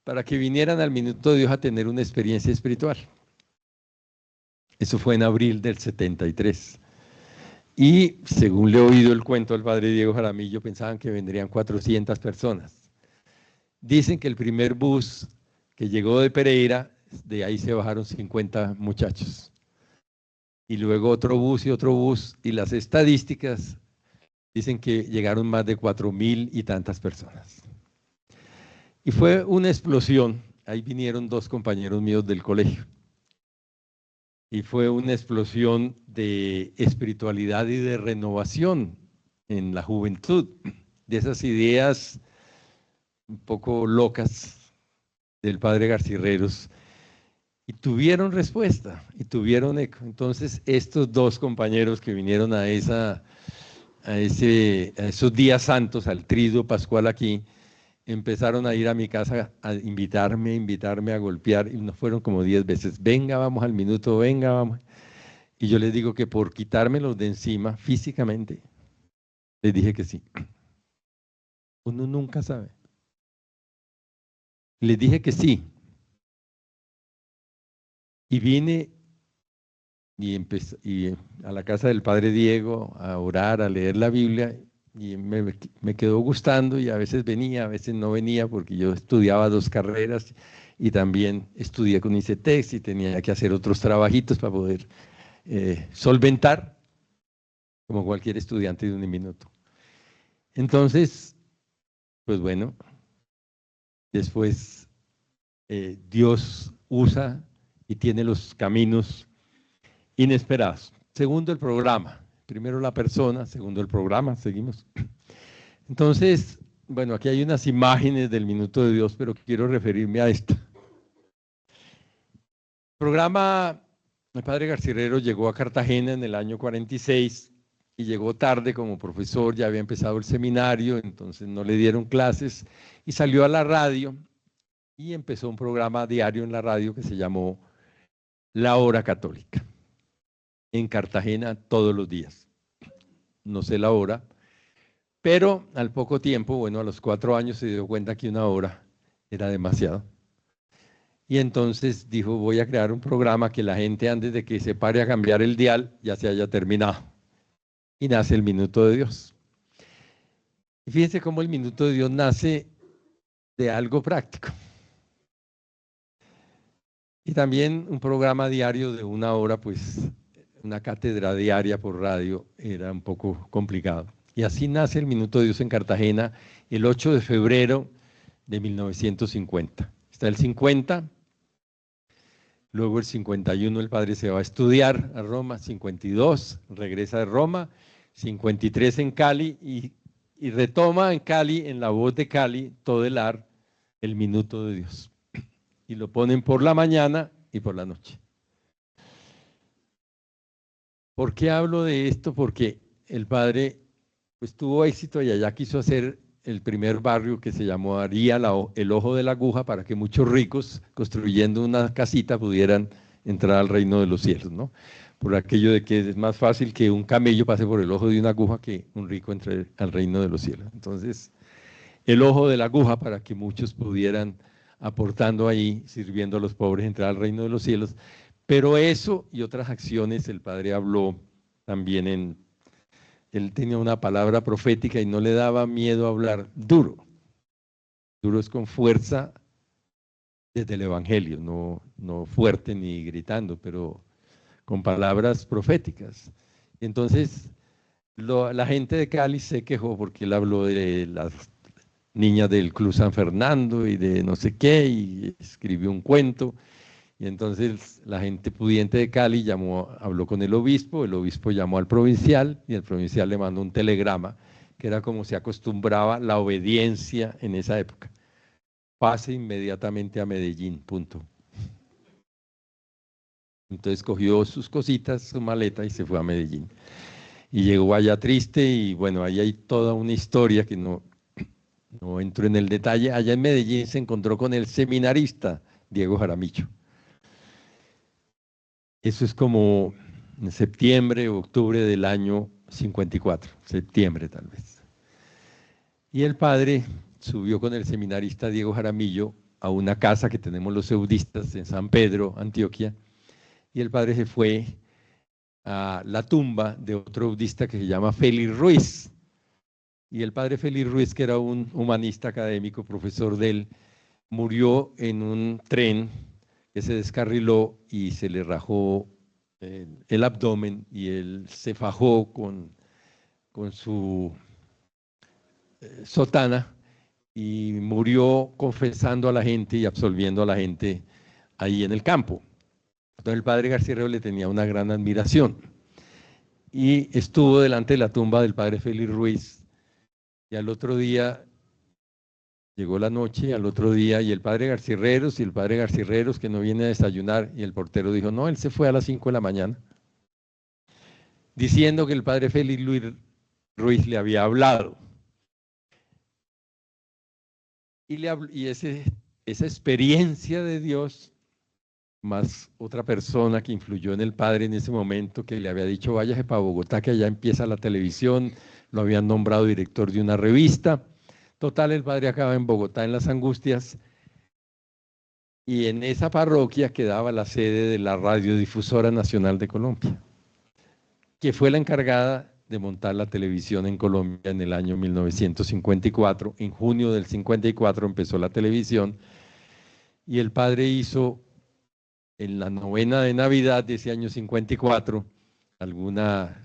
para que vinieran al Minuto de Dios a tener una experiencia espiritual. Eso fue en abril del 73. Y según le he oído el cuento al padre Diego Jaramillo, pensaban que vendrían 400 personas. Dicen que el primer bus que llegó de Pereira, de ahí se bajaron 50 muchachos. Y luego otro bus, y las estadísticas dicen que llegaron más de 4.000 y tantas personas. Y fue una explosión. Ahí vinieron 2 compañeros míos del colegio. y fue una explosión de espiritualidad y de renovación en la juventud, de esas ideas un poco locas del padre Garcirreros, y tuvieron respuesta y tuvieron eco. Entonces estos dos compañeros que vinieron a esos días santos, al triduo pascual aquí, empezaron a ir a mi casa a invitarme a golpear, y nos fueron como 10 veces, venga, vamos al minuto, venga, vamos. Y yo les digo que por quitármelos de encima físicamente, les dije que sí. Uno nunca sabe. Les dije que sí. Y vine y a la casa del padre Diego a orar, a leer la Biblia, y me quedó gustando, y a veces venía, a veces no venía, porque yo estudiaba 2 carreras y también estudié con ICETEX y tenía que hacer otros trabajitos para poder solventar, como cualquier estudiante de un minuto. Entonces, pues bueno, después Dios usa y tiene los caminos inesperados. Segundo, el programa. Primero la persona, segundo el programa, seguimos. Entonces, bueno, aquí hay unas imágenes del Minuto de Dios, pero quiero referirme a esta. El programa, el padre Garcirreros llegó a Cartagena en el año 46 y llegó tarde como profesor, ya había empezado el seminario, entonces no le dieron clases, y salió a la radio y empezó un programa diario en la radio que se llamó La Hora Católica, en Cartagena todos los días. No sé la hora, pero al poco tiempo, bueno, a los 4 años se dio cuenta que 1 hora era demasiado. Y entonces dijo, voy a crear un programa que la gente, antes de que se pare a cambiar el dial, ya se haya terminado. Y nace el Minuto de Dios. Y fíjense cómo el Minuto de Dios nace de algo práctico. Y también un programa diario de 1 hora, pues una cátedra diaria por radio era un poco complicado. Y así nace el Minuto de Dios en Cartagena el 8 de febrero de 1950. Está el 50, luego el 51 el padre se va a estudiar a Roma, 52 regresa de Roma, 53 en Cali y retoma en Cali, en La Voz de Cali, todo el Minuto de Dios. Y lo ponen por la mañana y por la noche. ¿Por qué hablo de esto? Porque el padre pues tuvo éxito y allá quiso hacer el primer barrio que se llamaría el Ojo de la Aguja, para que muchos ricos, construyendo una casita, pudieran entrar al reino de los cielos, ¿no? Por aquello de que es más fácil que un camello pase por el ojo de una aguja que un rico entre al reino de los cielos. Entonces, el Ojo de la Aguja, para que muchos pudieran, aportando ahí, sirviendo a los pobres, entrar al reino de los cielos. Pero eso y otras acciones, el padre habló también él tenía una palabra profética y no le daba miedo hablar duro. Duro es con fuerza desde el Evangelio, no fuerte ni gritando, pero con palabras proféticas. Entonces, la gente de Cali se quejó porque él habló de las niñas del Club San Fernando y de no sé qué, y escribió un cuento. Y entonces la gente pudiente de Cali habló con el obispo llamó al provincial y el provincial le mandó un telegrama, que era como se acostumbraba la obediencia en esa época. Pase inmediatamente a Medellín, punto. Entonces cogió sus cositas, su maleta y se fue a Medellín. Y llegó allá triste y bueno, ahí hay toda una historia que no entro en el detalle. Allá en Medellín se encontró con el seminarista Diego Jaramillo. Eso es como en septiembre o octubre del año 54, septiembre tal vez. Y el padre subió con el seminarista Diego Jaramillo a una casa que tenemos los eudistas en San Pedro, Antioquia, y el padre se fue a la tumba de otro eudista que se llama Félix Ruiz. Y el padre Félix Ruiz, que era un humanista académico, profesor de él, murió en un tren que se descarriló y se le rajó el abdomen y él se fajó con su sotana y murió confesando a la gente y absolviendo a la gente ahí en el campo. Entonces el padre García Herrero le tenía una gran admiración y estuvo delante de la tumba del padre Félix Ruiz y al otro día, llegó la noche, al otro día, y el padre García Herreros, y el padre García Herreros que no viene a desayunar, y el portero dijo, no, él se fue a las 5 de la mañana, diciendo que el padre Félix Ruiz le había hablado. Y esa experiencia de Dios, más otra persona que influyó en el padre en ese momento, que le había dicho, váyase para Bogotá, que allá empieza la televisión, lo habían nombrado director de una revista. Total, el padre acaba en Bogotá, en Las Angustias, y en esa parroquia quedaba la sede de la Radiodifusora Nacional de Colombia, que fue la encargada de montar la televisión en Colombia en el año 1954. En junio del 54 empezó la televisión y el padre hizo en la novena de Navidad de ese año 54 alguna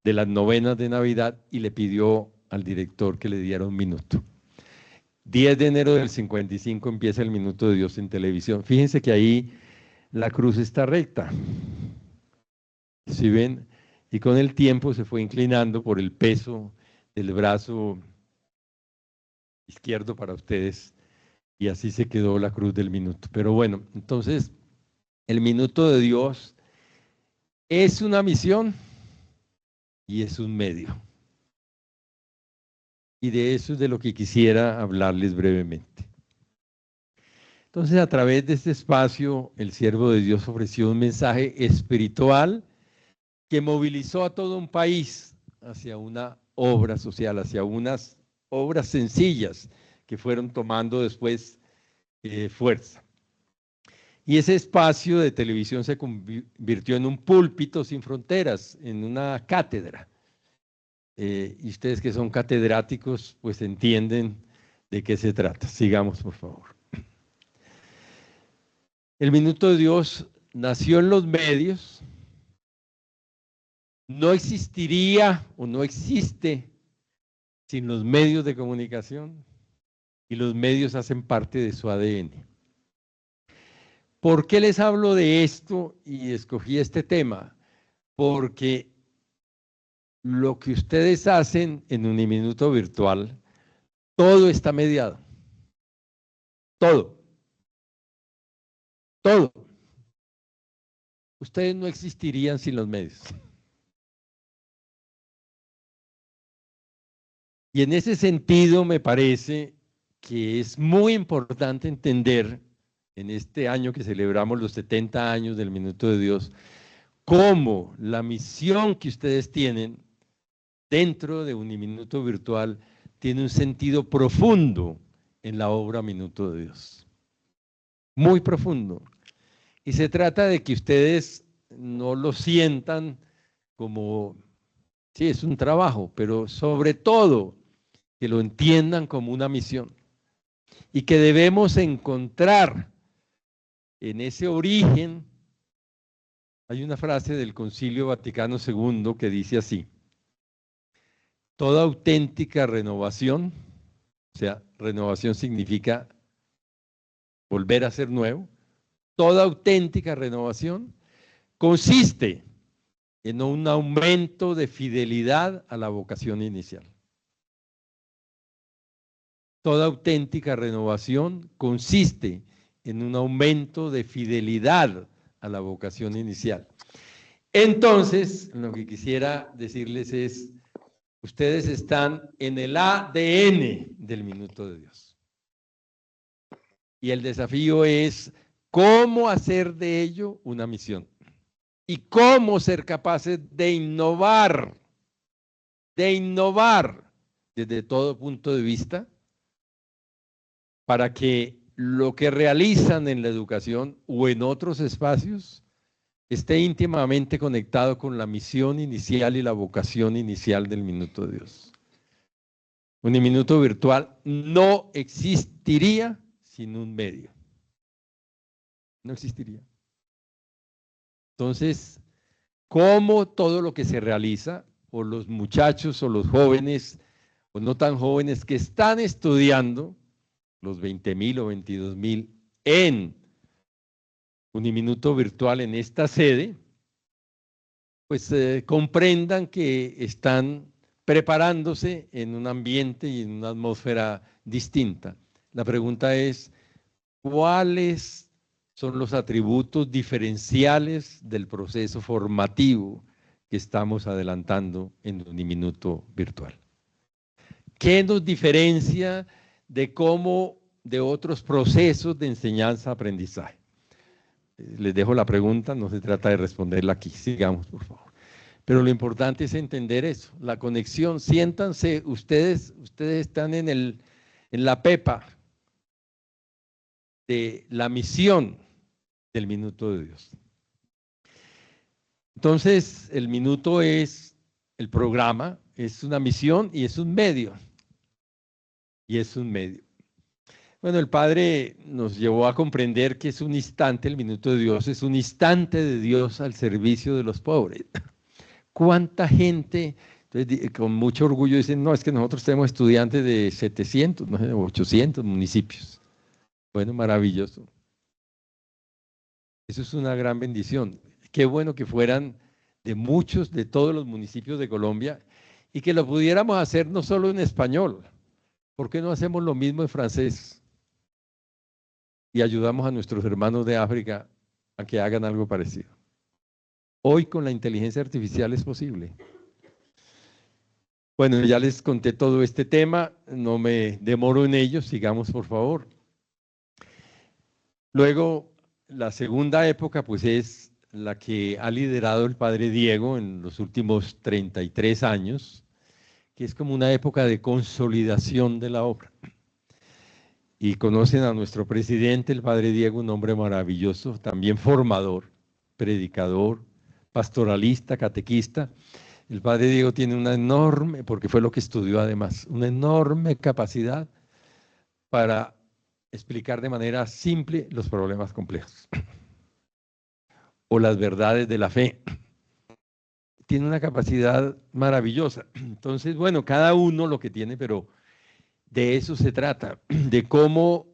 de las novenas de Navidad y le pidió al director que le diera un minuto. 10 de enero del 55 empieza el Minuto de Dios en televisión. Fíjense que ahí la cruz está recta. ¿Sí ven? Y con el tiempo se fue inclinando por el peso del brazo izquierdo para ustedes y así se quedó la cruz del minuto. Pero bueno, entonces el Minuto de Dios es una misión y es un medio. Y de eso es de lo que quisiera hablarles brevemente. Entonces, a través de este espacio, el siervo de Dios ofreció un mensaje espiritual que movilizó a todo un país hacia una obra social, hacia unas obras sencillas que fueron tomando después fuerza. Y ese espacio de televisión se convirtió en un púlpito sin fronteras, en una cátedra. Y ustedes que son catedráticos, pues entienden de qué se trata. Sigamos, por favor. El Minuto de Dios nació en los medios. No existiría o no existe sin los medios de comunicación y los medios hacen parte de su ADN. ¿Por qué les hablo de esto y escogí este tema? Porque lo que ustedes hacen en Uniminuto Virtual, todo está mediado. Todo. Todo. Ustedes no existirían sin los medios. Y en ese sentido me parece que es muy importante entender, en este año que celebramos los 70 años del Minuto de Dios, cómo la misión que ustedes tienen dentro de Uniminuto Virtual tiene un sentido profundo en la obra Minuto de Dios. Muy profundo. Y se trata de que ustedes no lo sientan como, sí, es un trabajo, pero sobre todo que lo entiendan como una misión. Y que debemos encontrar en ese origen, hay una frase del Concilio Vaticano II que dice así: toda auténtica renovación, o sea, renovación significa volver a ser nuevo, toda auténtica renovación consiste en un aumento de fidelidad a la vocación inicial. Toda auténtica renovación consiste en un aumento de fidelidad a la vocación inicial. Entonces, lo que quisiera decirles es, ustedes están en el ADN del Minuto de Dios. Y el desafío es cómo hacer de ello una misión. Y cómo ser capaces de innovar desde todo punto de vista, para que lo que realizan en la educación o en otros espacios esté íntimamente conectado con la misión inicial y la vocación inicial del Minuto de Dios. Un Minuto Virtual no existiría sin un medio. No existiría. Entonces, ¿cómo todo lo que se realiza, o los muchachos o los jóvenes, o no tan jóvenes que están estudiando, los 20.000 o 22.000 en Uniminuto virtual en esta sede, pues comprendan que están preparándose en un ambiente y en una atmósfera distinta. La pregunta es, ¿cuáles son los atributos diferenciales del proceso formativo que estamos adelantando en Uniminuto virtual? ¿Qué nos diferencia de otros procesos de enseñanza-aprendizaje? Les dejo la pregunta, no se trata de responderla aquí, sigamos por favor. Pero lo importante es entender eso, la conexión, siéntanse, ustedes están en la pepa de la misión del Minuto de Dios. Entonces, el Minuto es el programa, es una misión y es un medio. Y es un medio. Bueno, el Padre nos llevó a comprender que es un instante, el Minuto de Dios, es un instante de Dios al servicio de los pobres. ¿Cuánta gente, entonces, con mucho orgullo dicen, no, es que nosotros tenemos estudiantes de 700, no sé, 800 municipios? Bueno, maravilloso. Eso es una gran bendición. Qué bueno que fueran de todos los municipios de Colombia y que lo pudiéramos hacer no solo en español. ¿Por qué no hacemos lo mismo en francés? Y ayudamos a nuestros hermanos de África a que hagan algo parecido. Hoy con la inteligencia artificial es posible. Bueno, ya les conté todo este tema, no me demoro en ello, sigamos por favor. Luego, la segunda época pues es la que ha liderado el Padre Diego en los últimos 33 años, que es como una época de consolidación de la obra. Y conocen a nuestro presidente, el Padre Diego, un hombre maravilloso, también formador, predicador, pastoralista, catequista. El Padre Diego tiene una enorme, porque fue lo que estudió además, una enorme capacidad para explicar de manera simple los problemas complejos o las verdades de la fe. Tiene una capacidad maravillosa. Entonces, bueno, cada uno lo que tiene, pero de eso se trata, de cómo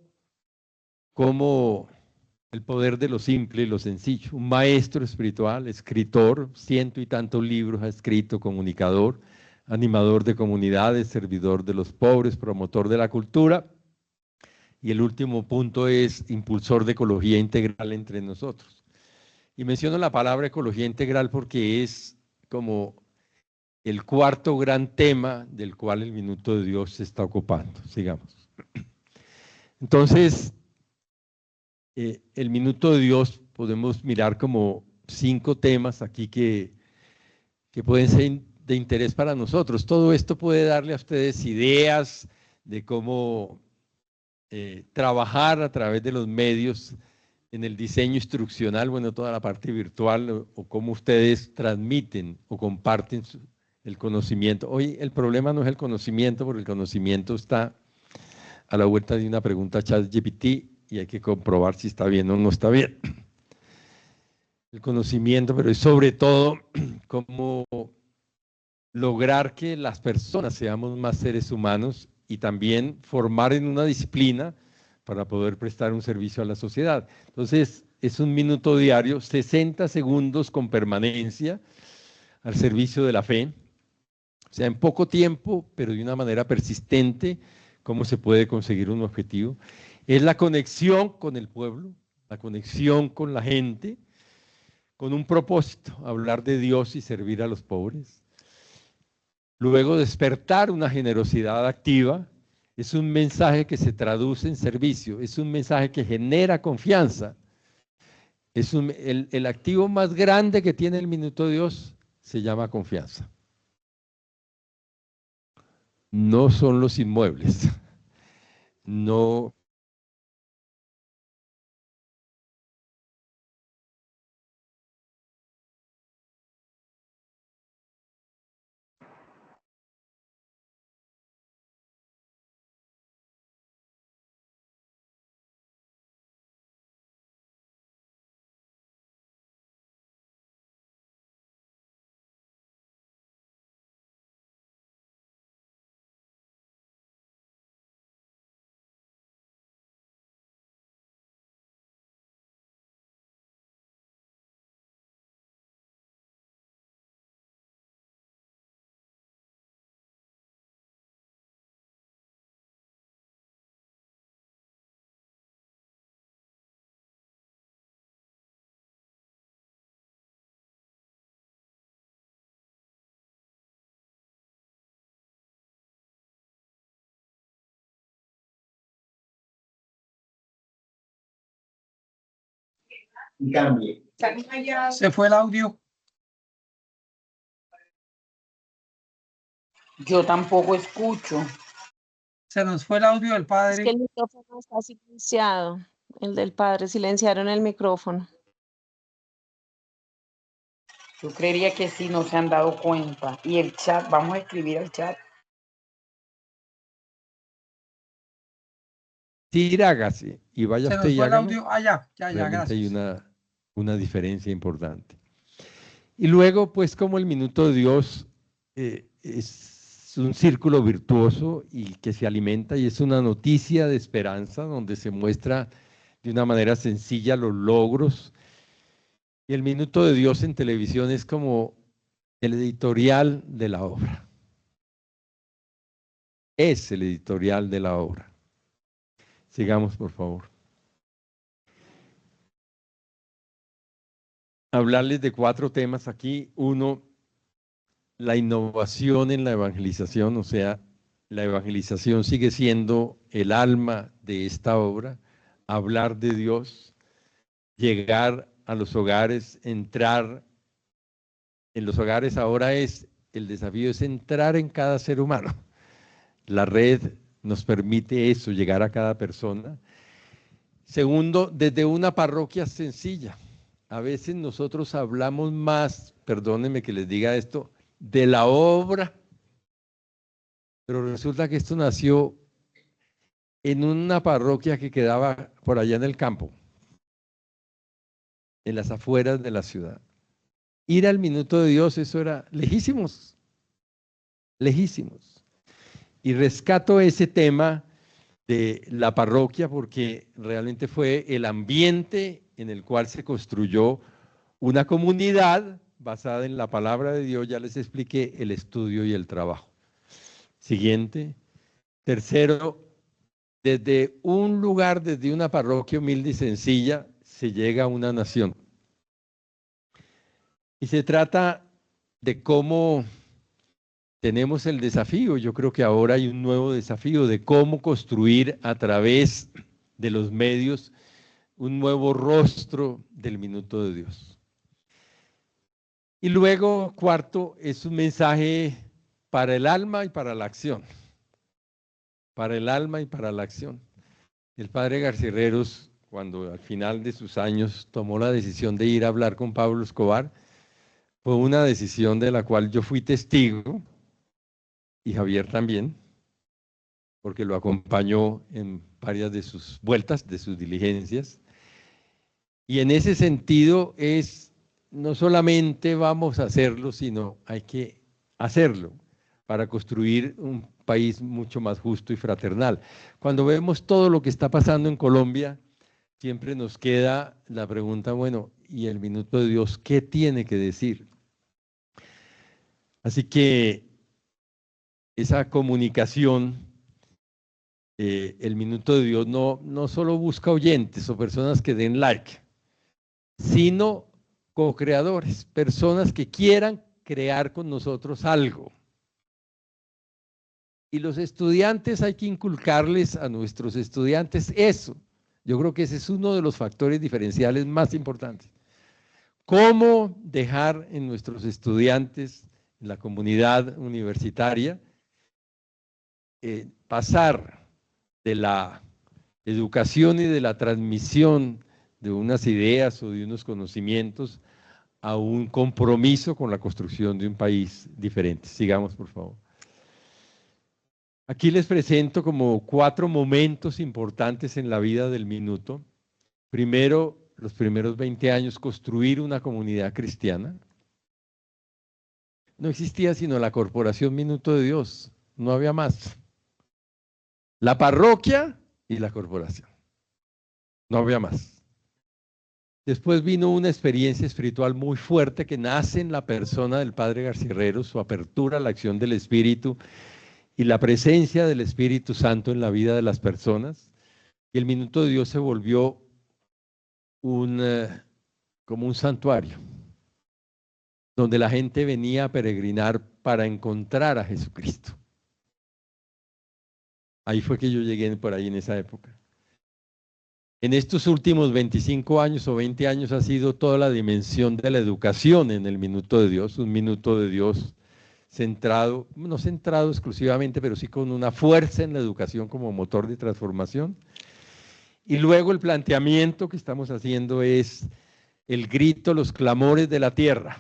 el poder de lo simple y lo sencillo. Un maestro espiritual, escritor, 100 y tantos libros ha escrito, comunicador, animador de comunidades, servidor de los pobres, promotor de la cultura. Y el último punto es impulsor de ecología integral entre nosotros. Y menciono la palabra ecología integral porque es como el cuarto gran tema del cual el Minuto de Dios se está ocupando. Sigamos. Entonces, el Minuto de Dios podemos mirar como 5 temas aquí que pueden ser de interés para nosotros. Todo esto puede darle a ustedes ideas de cómo trabajar a través de los medios en el diseño instruccional, bueno, toda la parte virtual, o cómo ustedes transmiten o comparten el conocimiento. Hoy el problema no es el conocimiento, porque el conocimiento está a la vuelta de una pregunta ChatGPT y hay que comprobar si está bien o no está bien. El conocimiento, pero es sobre todo cómo lograr que las personas seamos más seres humanos y también formar en una disciplina para poder prestar un servicio a la sociedad. Entonces, es un minuto diario, 60 segundos con permanencia al servicio de la fe. O sea, en poco tiempo, pero de una manera persistente, cómo se puede conseguir un objetivo. Es la conexión con el pueblo, la conexión con la gente, con un propósito, hablar de Dios y servir a los pobres. Luego, despertar una generosidad activa. Es un mensaje que se traduce en servicio, es un mensaje que genera confianza. Es el activo más grande que tiene el Minuto de Dios se llama confianza. No son los inmuebles, no y cambie. Se fue el audio. Yo tampoco escucho. Se nos fue el audio del Es que padre. el micrófono está silenciado. El del padre, silenciaron el micrófono. Yo creería que sí, no se han dado cuenta. Y el chat, vamos a escribir al chat. Sí, hágase y vaya Se usted nos y fue el hágalo. audio. Ah, ya, Realmente hay gracias. una diferencia importante. Y luego, pues, como el minuto de Dios es un círculo virtuoso y que se alimenta y es una noticia de esperanza donde se muestra de una manera sencilla los logros. Y el minuto de Dios en televisión es como el editorial de la obra. Es el editorial de la obra. Sigamos, por favor. Hablarles de 4 temas aquí. 1, la innovación en la evangelización, o sea, la evangelización sigue siendo el alma de esta obra, hablar de Dios, llegar a los hogares, entrar en los hogares. Ahora el desafío es entrar en cada ser humano. La red nos permite eso, llegar a cada persona. Segundo, desde una parroquia sencilla. A veces nosotros hablamos más, perdónenme que les diga esto, de la obra, pero resulta que esto nació en una parroquia que quedaba por allá en el campo, en las afueras de la ciudad. Ir al minuto de Dios, eso era lejísimos, lejísimos. Y rescato ese tema de la parroquia porque realmente fue el ambiente en el cual se construyó una comunidad basada en la palabra de Dios. Ya les expliqué el estudio y el trabajo. Siguiente. Tercero, desde un lugar, desde una parroquia humilde y sencilla, se llega a una nación. Y se trata de cómo tenemos el desafío, yo creo que ahora hay un nuevo desafío de cómo construir a través de los medios un nuevo rostro del minuto de Dios. Y luego, cuarto, es un mensaje para el alma y para la acción. Para el alma y para la acción. El padre García-Herreros, cuando al final de sus años tomó la decisión de ir a hablar con Pablo Escobar, fue una decisión de la cual yo fui testigo, y Javier también, porque lo acompañó en varias de sus vueltas, de sus diligencias. Y en ese sentido no solamente vamos a hacerlo, sino hay que hacerlo para construir un país mucho más justo y fraternal. Cuando vemos todo lo que está pasando en Colombia, siempre nos queda la pregunta, bueno, ¿y el minuto de Dios qué tiene que decir? Así que esa comunicación, el minuto de Dios no solo busca oyentes o personas que den like, sino co-creadores, personas que quieran crear con nosotros algo. Y los estudiantes hay que inculcarles a nuestros estudiantes eso. Yo creo que ese es uno de los factores diferenciales más importantes. ¿Cómo dejar en nuestros estudiantes, en la comunidad universitaria, pasar de la educación y de la transmisión de unas ideas o de unos conocimientos a un compromiso con la construcción de un país diferente? Sigamos, por favor. Aquí les presento como 4 momentos importantes en la vida del minuto. Primero, los primeros 20 años, construir una comunidad cristiana. No existía sino la Corporación Minuto de Dios, no había más. La parroquia y la corporación, no había más. Después vino una experiencia espiritual muy fuerte que nace en la persona del padre García-Herreros, su apertura a la acción del Espíritu y la presencia del Espíritu Santo en la vida de las personas. Y el minuto de Dios se volvió como un santuario, donde la gente venía a peregrinar para encontrar a Jesucristo. Ahí fue que yo llegué por ahí en esa época. en estos últimos 25 años o 20 años ha sido toda la dimensión de la educación en el Minuto de Dios, un Minuto de Dios centrado, no centrado exclusivamente, pero sí con una fuerza en la educación como motor de transformación. Y luego el planteamiento que estamos haciendo es el grito, los clamores de la tierra,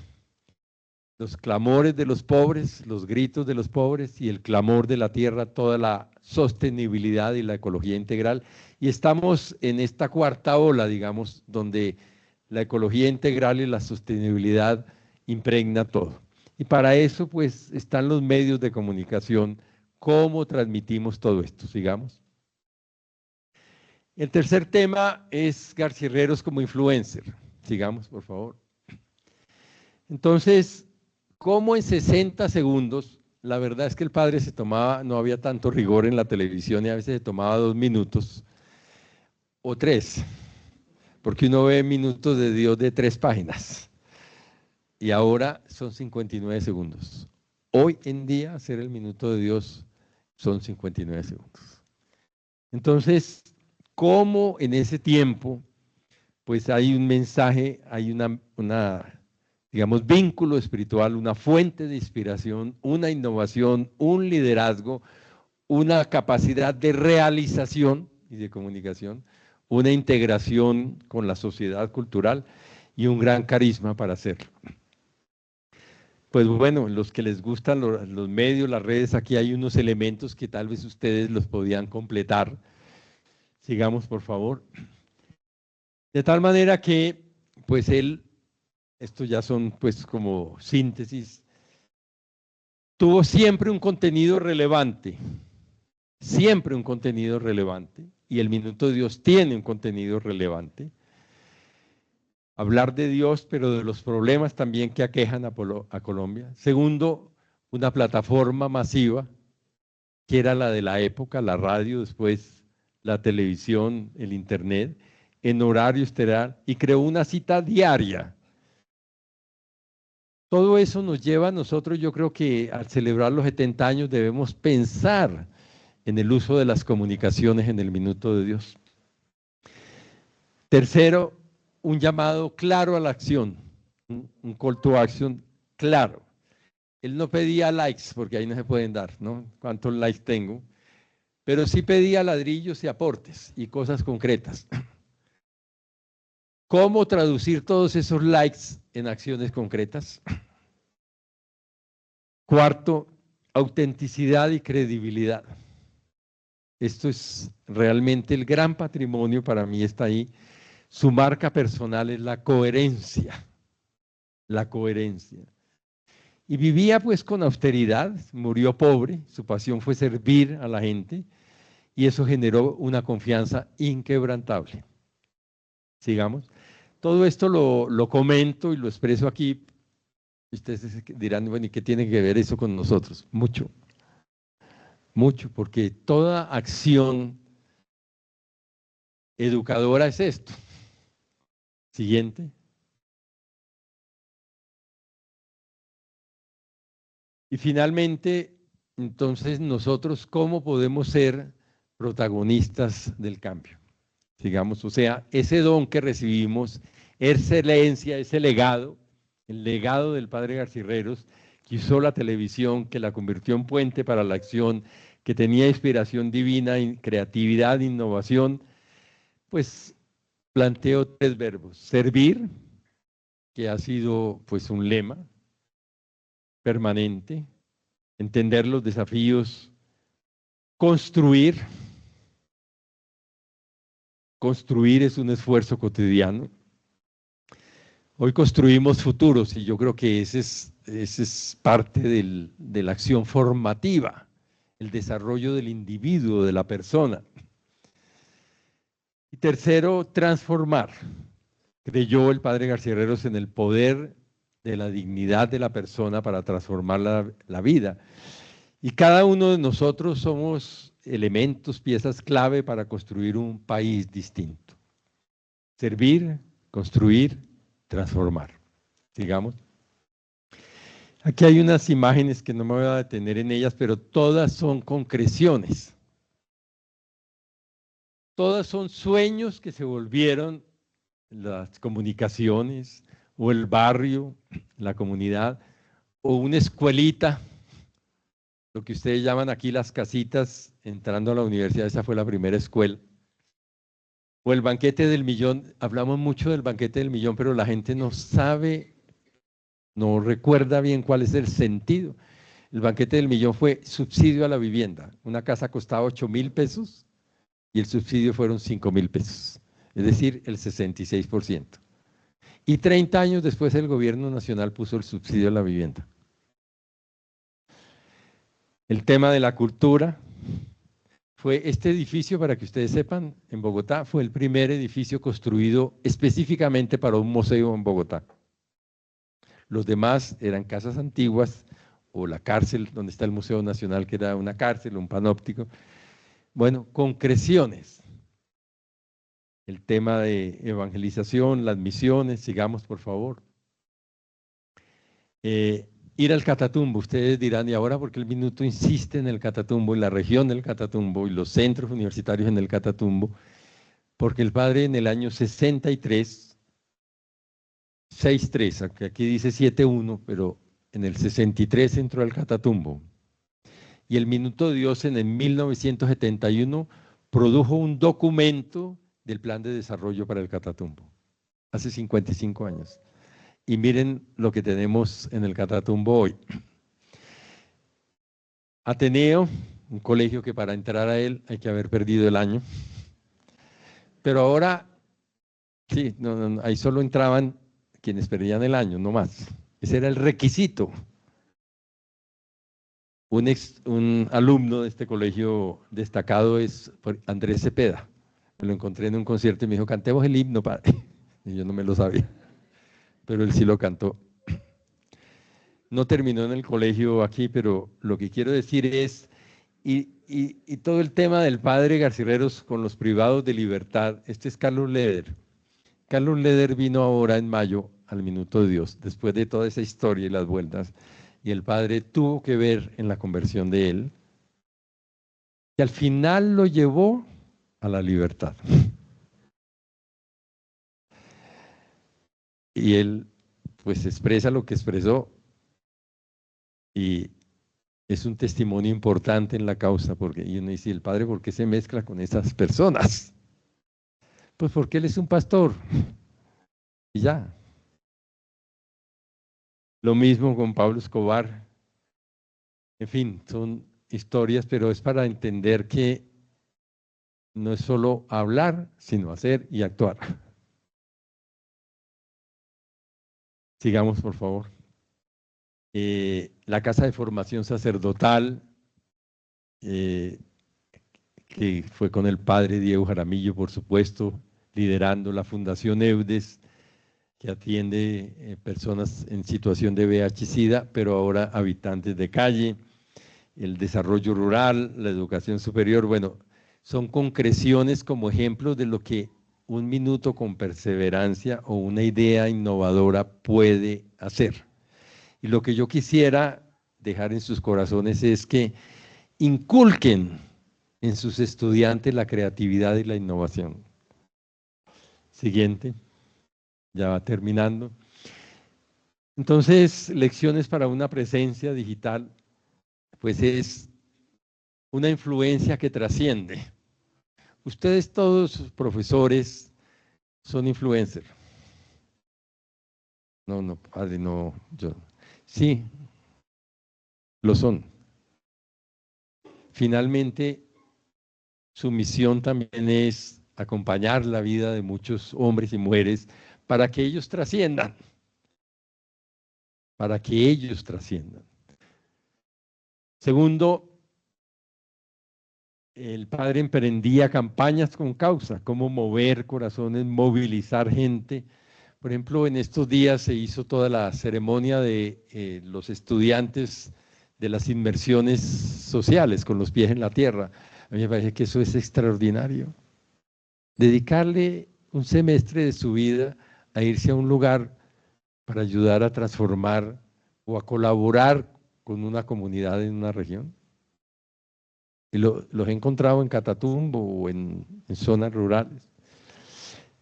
los clamores de los pobres, los gritos de los pobres y el clamor de la tierra, toda la sostenibilidad y la ecología integral. Y estamos en esta cuarta ola, digamos, donde la ecología integral y la sostenibilidad impregna todo. Y para eso, pues, están los medios de comunicación. ¿Cómo transmitimos todo esto? Sigamos. El tercer tema es Garcierreros como influencer. Sigamos, por favor. Entonces, ¿cómo en 60 segundos? La verdad es que el padre se tomaba, no había tanto rigor en la televisión y a veces se tomaba 2 minutos o 3, porque uno ve minutos de Dios de 3 páginas y ahora son 59 segundos. Hoy en día hacer el minuto de Dios son 59 segundos. Entonces, ¿cómo en ese tiempo pues hay un mensaje, hay digamos, vínculo espiritual, una fuente de inspiración, una innovación, un liderazgo, una capacidad de realización y de comunicación, una integración con la sociedad cultural y un gran carisma para hacerlo? Pues bueno, los que les gustan los medios, las redes, aquí hay unos elementos que tal vez ustedes los podían completar. Sigamos, por favor. De tal manera que, pues esto ya son pues como síntesis, tuvo siempre un contenido relevante, y el Minuto de Dios tiene un contenido relevante. Hablar de Dios, pero de los problemas también que aquejan a Colombia. Segundo, una plataforma masiva, que era la de la época, la radio, después la televisión, el internet, en horario estelar, y creó una cita diaria. Todo eso nos lleva a nosotros, yo creo que al celebrar los 70 años debemos pensar en el uso de las comunicaciones en el Minuto de Dios. Tercero, un llamado claro a la acción, un call to action claro. Él no pedía likes, porque ahí no se pueden dar, ¿no? ¿Cuántos likes tengo? Pero sí pedía ladrillos y aportes y cosas concretas. ¿Cómo traducir todos esos likes en acciones concretas? Cuarto, autenticidad y credibilidad. Esto es realmente el gran patrimonio, para mí está ahí. Su marca personal es la coherencia. La coherencia. Y vivía pues con austeridad, murió pobre, su pasión fue servir a la gente y eso generó una confianza inquebrantable. Sigamos. Todo esto lo comento y lo expreso aquí. Ustedes dirán, bueno, ¿y qué tiene que ver eso con nosotros? Mucho, mucho, porque toda acción educadora es esto. Siguiente. Y finalmente, entonces, nosotros, ¿cómo podemos ser protagonistas del cambio? Digamos, o sea, ese don que recibimos, esa herencia, ese legado, el legado del padre Garcierreros, que usó la televisión, que la convirtió en puente para la acción, que tenía inspiración divina, creatividad, innovación, pues planteo 3 verbos. Servir, que ha sido pues un lema permanente, entender los desafíos, construir es un esfuerzo cotidiano. Hoy construimos futuros y yo creo que ese es parte de la acción formativa, el desarrollo del individuo, de la persona. Y tercero, transformar. Creyó el padre Garcierreros en el poder de la dignidad de la persona para transformar la vida. Y cada uno de nosotros somos elementos, piezas clave para construir un país distinto. Servir, construir, transformar. Sigamos. Aquí hay unas imágenes que no me voy a detener en ellas, pero todas son concreciones. Todas son sueños que se volvieron las comunicaciones, o el barrio, la comunidad, o una escuelita, lo que ustedes llaman aquí las casitas, entrando a la universidad, esa fue la primera escuela. O el banquete del millón, hablamos mucho del banquete del millón, pero la gente no sabe, no recuerda bien cuál es el sentido. El banquete del millón fue subsidio a la vivienda. Una casa costaba 8.000 pesos y el subsidio fueron 5.000 pesos, es decir, el 66%. Y 30 años después el gobierno nacional puso el subsidio a la vivienda. El tema de la cultura fue este edificio, para que ustedes sepan, en Bogotá fue el primer edificio construido específicamente para un museo en Bogotá. Los demás eran casas antiguas o la cárcel donde está el Museo Nacional, que era una cárcel, un panóptico. Bueno, concreciones. El tema de evangelización, las misiones, sigamos por favor. Ir al Catatumbo, ustedes dirán, ¿y ahora por qué el minuto insiste en el Catatumbo, en la región del Catatumbo y los centros universitarios en el Catatumbo? Porque el padre en el año 63, 63, aunque aquí dice 71, pero en el 63 entró al Catatumbo. Y el Minuto de Dios en el 1971 produjo un documento del Plan de Desarrollo para el Catatumbo, hace 55 años. Y miren lo que tenemos en el Catatumbo hoy. Ateneo, un colegio que para entrar a él hay que haber perdido el año. Pero ahora, sí, ahí solo entraban quienes perdían el año, no más. Ese era el requisito. Un alumno de este colegio destacado es Andrés Cepeda. Me lo encontré en un concierto y me dijo, cantemos el himno, padre. Y yo no me lo sabía, pero él sí lo cantó. No terminó en el colegio aquí, pero lo que quiero decir es, y todo el tema del padre Garcireros con los privados de libertad, este es Carlos Leder. Carlos Leder vino ahora en mayo al Minuto de Dios, después de toda esa historia y las vueltas, y el padre tuvo que ver en la conversión de él, y al final lo llevó a la libertad. Y él pues expresa lo que expresó y es un testimonio importante en la causa, porque y uno dice, el padre, ¿por qué se mezcla con esas personas? Pues porque él es un pastor y ya. Lo mismo con Pablo Escobar. En fin, son historias, pero es para entender que no es solo hablar, sino hacer y actuar. Sigamos, por favor. La Casa de Formación Sacerdotal, que fue con el padre Diego Jaramillo, por supuesto, liderando la Fundación Eudes, que atiende personas en situación de VIH-Sida, pero ahora habitantes de calle, el desarrollo rural, la educación superior. Bueno, son concreciones como ejemplos de lo que un minuto con perseverancia o una idea innovadora puede hacer. Y lo que yo quisiera dejar en sus corazones es que inculquen en sus estudiantes la creatividad y la innovación. Siguiente, ya va terminando. Entonces, lecciones para una presencia digital, pues es una influencia que trasciende. Ustedes todos, profesores, son influencers. No, padre, no, yo. Sí, lo son. Finalmente, su misión también es acompañar la vida de muchos hombres y mujeres para que ellos trasciendan. Para que ellos trasciendan. Segundo, el padre emprendía campañas con causa, cómo mover corazones, movilizar gente. Por ejemplo, en estos días se hizo toda la ceremonia de los estudiantes de las inmersiones sociales con los pies en la tierra. A mí me parece que eso es extraordinario. Dedicarle un semestre de su vida a irse a un lugar para ayudar a transformar o a colaborar con una comunidad en una región. Y los he encontrado en Catatumbo o en zonas rurales.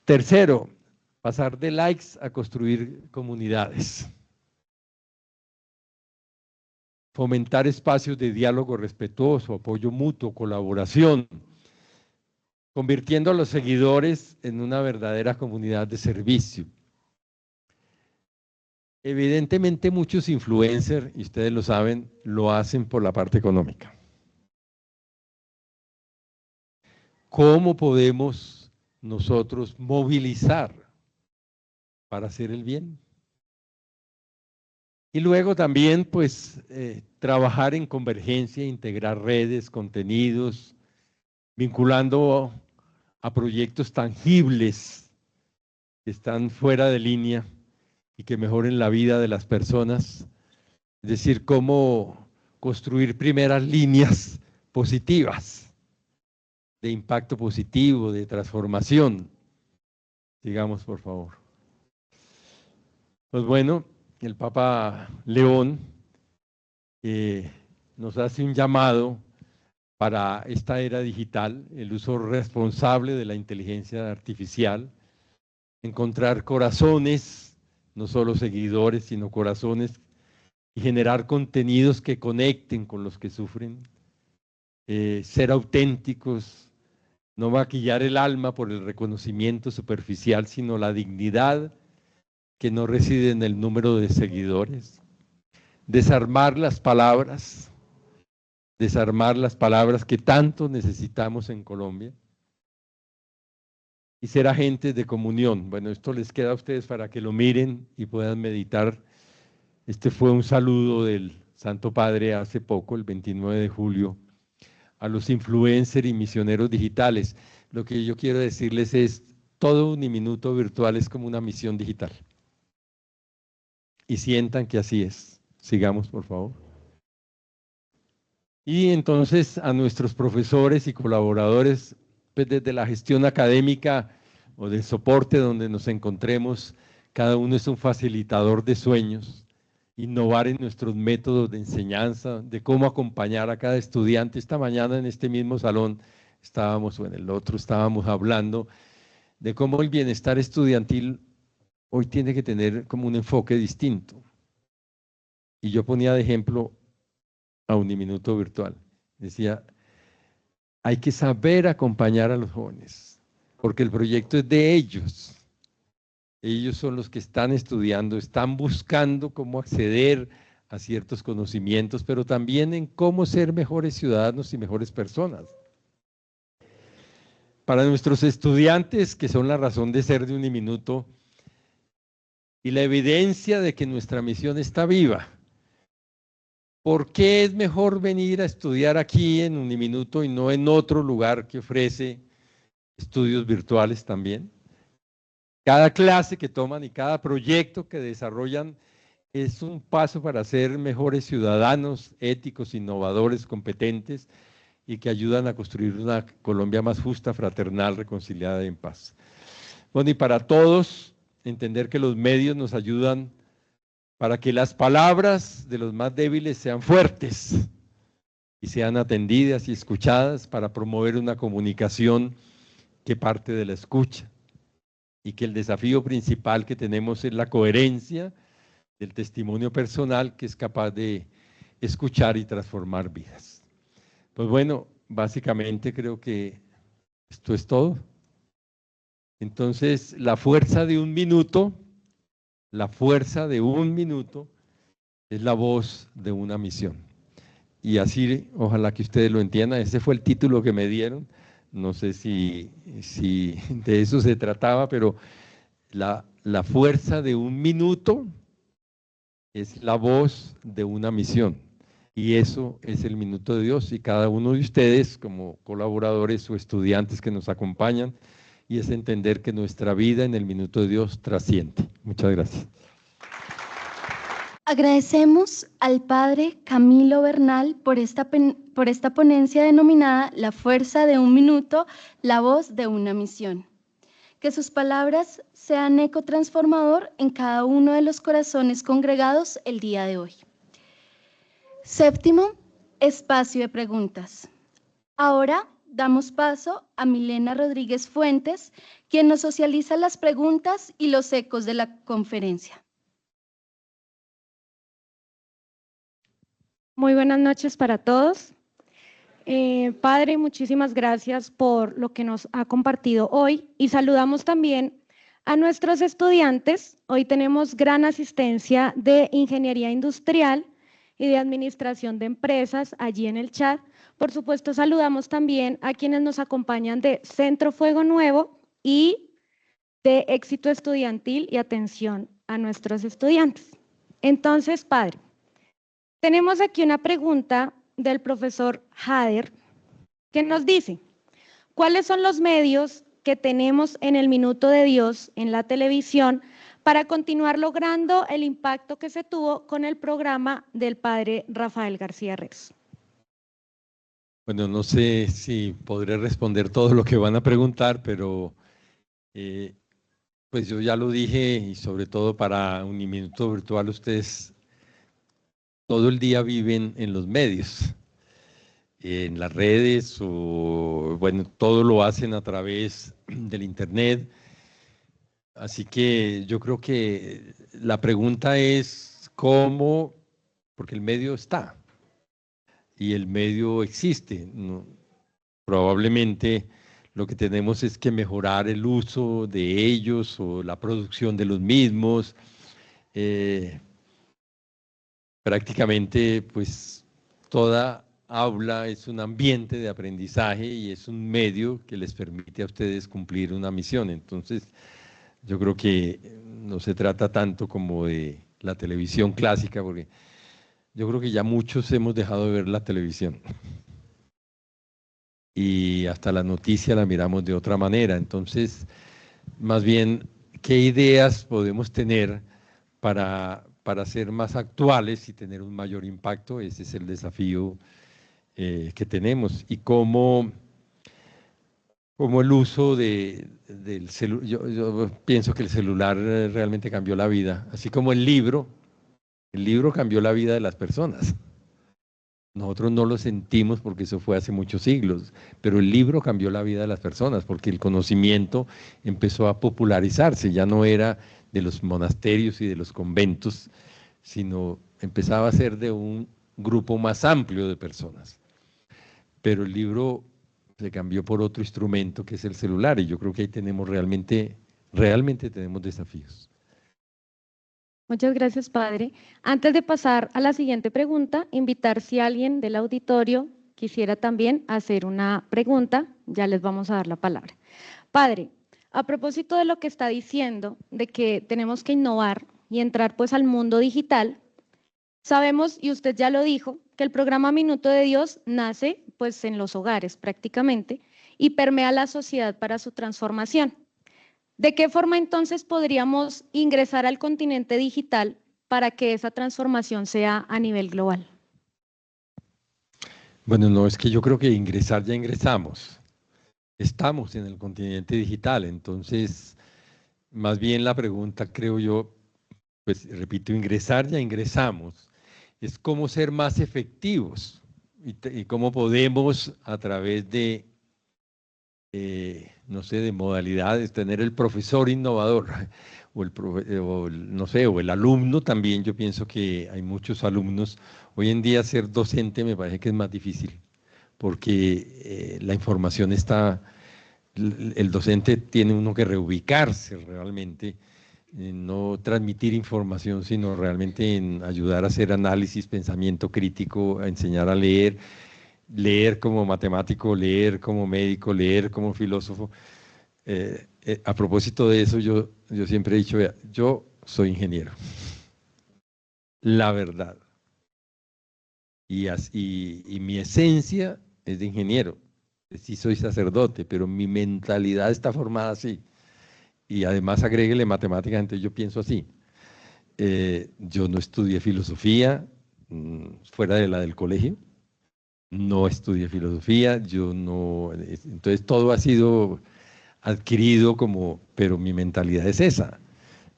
Tercero, pasar de likes a construir comunidades. Fomentar espacios de diálogo respetuoso, apoyo mutuo, colaboración, convirtiendo a los seguidores en una verdadera comunidad de servicio. Evidentemente muchos influencers, y ustedes lo saben, lo hacen por la parte económica. ¿Cómo podemos nosotros movilizar para hacer el bien? Y luego también, pues, trabajar en convergencia, integrar redes, contenidos, vinculando a proyectos tangibles que están fuera de línea y que mejoren la vida de las personas. Es decir, cómo construir primeras líneas positivas, de impacto positivo, de transformación. Sigamos, por favor. Pues bueno, el Papa León nos hace un llamado para esta era digital, el uso responsable de la inteligencia artificial, encontrar corazones, no solo seguidores, sino corazones, y generar contenidos que conecten con los que sufren, ser auténticos, no maquillar el alma por el reconocimiento superficial, sino la dignidad que no reside en el número de seguidores, desarmar las palabras que tanto necesitamos en Colombia, y ser agentes de comunión. Bueno, esto les queda a ustedes para que lo miren y puedan meditar. Este fue un saludo del Santo Padre hace poco, el 29 de julio, a los influencers y misioneros digitales. Lo que yo quiero decirles es, todo Uniminuto virtual es como una misión digital. Y sientan que así es. Sigamos, por favor. Y entonces a nuestros profesores y colaboradores, pues desde la gestión académica o del soporte donde nos encontremos, cada uno es un facilitador de sueños, innovar en nuestros métodos de enseñanza, de cómo acompañar a cada estudiante. Esta mañana en este mismo salón estábamos, o en el otro estábamos hablando de cómo el bienestar estudiantil hoy tiene que tener como un enfoque distinto. Y yo ponía de ejemplo a Uniminuto virtual. Decía, hay que saber acompañar a los jóvenes, porque el proyecto es de ellos. Ellos son los que están estudiando, están buscando cómo acceder a ciertos conocimientos, pero también en cómo ser mejores ciudadanos y mejores personas. Para nuestros estudiantes, que son la razón de ser de Uniminuto, y la evidencia de que nuestra misión está viva. ¿Por qué es mejor venir a estudiar aquí en Uniminuto y no en otro lugar que ofrece estudios virtuales también? Cada clase que toman y cada proyecto que desarrollan es un paso para ser mejores ciudadanos, éticos, innovadores, competentes y que ayudan a construir una Colombia más justa, fraternal, reconciliada y en paz. Bueno, y para todos, entender que los medios nos ayudan para que las palabras de los más débiles sean fuertes y sean atendidas y escuchadas, para promover una comunicación que parte de la escucha, y que el desafío principal que tenemos es la coherencia del testimonio personal que es capaz de escuchar y transformar vidas. Pues bueno, básicamente creo que esto es todo. Entonces, la fuerza de un minuto es la voz de una misión. Y así, ojalá que ustedes lo entiendan, ese fue el título que me dieron. No sé si de eso se trataba, pero la fuerza de un minuto es la voz de una misión. Y eso es el minuto de Dios. Y cada uno de ustedes, como colaboradores o estudiantes que nos acompañan, y es entender que nuestra vida en el minuto de Dios trasciende. Muchas gracias. Agradecemos al Padre Camilo Bernal por esta ponencia denominada La fuerza de un minuto, la voz de una misión. Que sus palabras sean eco transformador en cada uno de los corazones congregados el día de hoy. Séptimo, espacio de preguntas. Ahora damos paso a Milena Rodríguez Fuentes, quien nos socializa las preguntas y los ecos de la conferencia. Muy buenas noches para todos. Padre, muchísimas gracias por lo que nos ha compartido hoy y saludamos también a nuestros estudiantes. Hoy tenemos gran asistencia de Ingeniería Industrial y de Administración de Empresas allí en el chat. Por supuesto, saludamos también a quienes nos acompañan de Centro Fuego Nuevo y de Éxito Estudiantil y atención a nuestros estudiantes. Entonces, Padre, tenemos aquí una pregunta del profesor Hader que nos dice, ¿cuáles son los medios que tenemos en el Minuto de Dios en la televisión para continuar logrando el impacto que se tuvo con el programa del padre Rafael García Res? Bueno, no sé si podré responder todo lo que van a preguntar, pero pues yo ya lo dije y sobre todo para Uniminuto Virtual ustedes todo el día viven en los medios, en las redes o bueno, todo lo hacen a través del internet. Así que yo creo que la pregunta es cómo, porque el medio está y el medio existe, ¿no? Probablemente lo que tenemos es que mejorar el uso de ellos o la producción de los mismos. Prácticamente, pues, toda aula es un ambiente de aprendizaje y es un medio que les permite a ustedes cumplir una misión. Entonces, yo creo que no se trata tanto como de la televisión clásica, porque yo creo que ya muchos hemos dejado de ver la televisión. Y hasta la noticia la miramos de otra manera. Entonces, más bien, ¿qué ideas podemos tener para ser más actuales y tener un mayor impacto? Ese es el desafío que tenemos. Y cómo el uso del celular, yo pienso que el celular realmente cambió la vida, así como el libro cambió la vida de las personas. Nosotros no lo sentimos porque eso fue hace muchos siglos, pero el libro cambió la vida de las personas porque el conocimiento empezó a popularizarse, ya no era de los monasterios y de los conventos, sino empezaba a ser de un grupo más amplio de personas. Pero el libro se cambió por otro instrumento que es el celular y yo creo que ahí tenemos realmente tenemos desafíos. Muchas gracias, padre. Antes de pasar a la siguiente pregunta, invitar si alguien del auditorio quisiera también hacer una pregunta, ya les vamos a dar la palabra. Padre, a propósito de lo que está diciendo, de que tenemos que innovar y entrar pues al mundo digital, sabemos, y usted ya lo dijo, que el programa Minuto de Dios nace pues en los hogares prácticamente y permea la sociedad para su transformación. ¿De qué forma entonces podríamos ingresar al continente digital para que esa transformación sea a nivel global? Bueno, no, es que yo creo que ingresar ya ingresamos. Estamos en el continente digital, entonces, más bien la pregunta, creo yo, pues repito, ingresar ya ingresamos. Es cómo ser más efectivos y cómo podemos a través de no sé, de modalidades, tener el profesor innovador o el alumno también. Yo pienso que hay muchos alumnos. Hoy en día ser docente me parece que es más difícil porque la información está, el docente tiene uno que reubicarse realmente, no transmitir información, sino realmente en ayudar a hacer análisis, pensamiento crítico, a enseñar a leer como matemático, leer como médico, leer como filósofo. A propósito de eso, yo siempre he dicho, vea, yo soy ingeniero, la verdad. Y mi esencia es de ingeniero. Sí soy sacerdote, pero mi mentalidad está formada así. Y además agréguele matemáticas, entonces yo pienso así. Yo no estudié filosofía fuera de la del colegio. No estudié filosofía, entonces todo ha sido adquirido pero mi mentalidad es esa.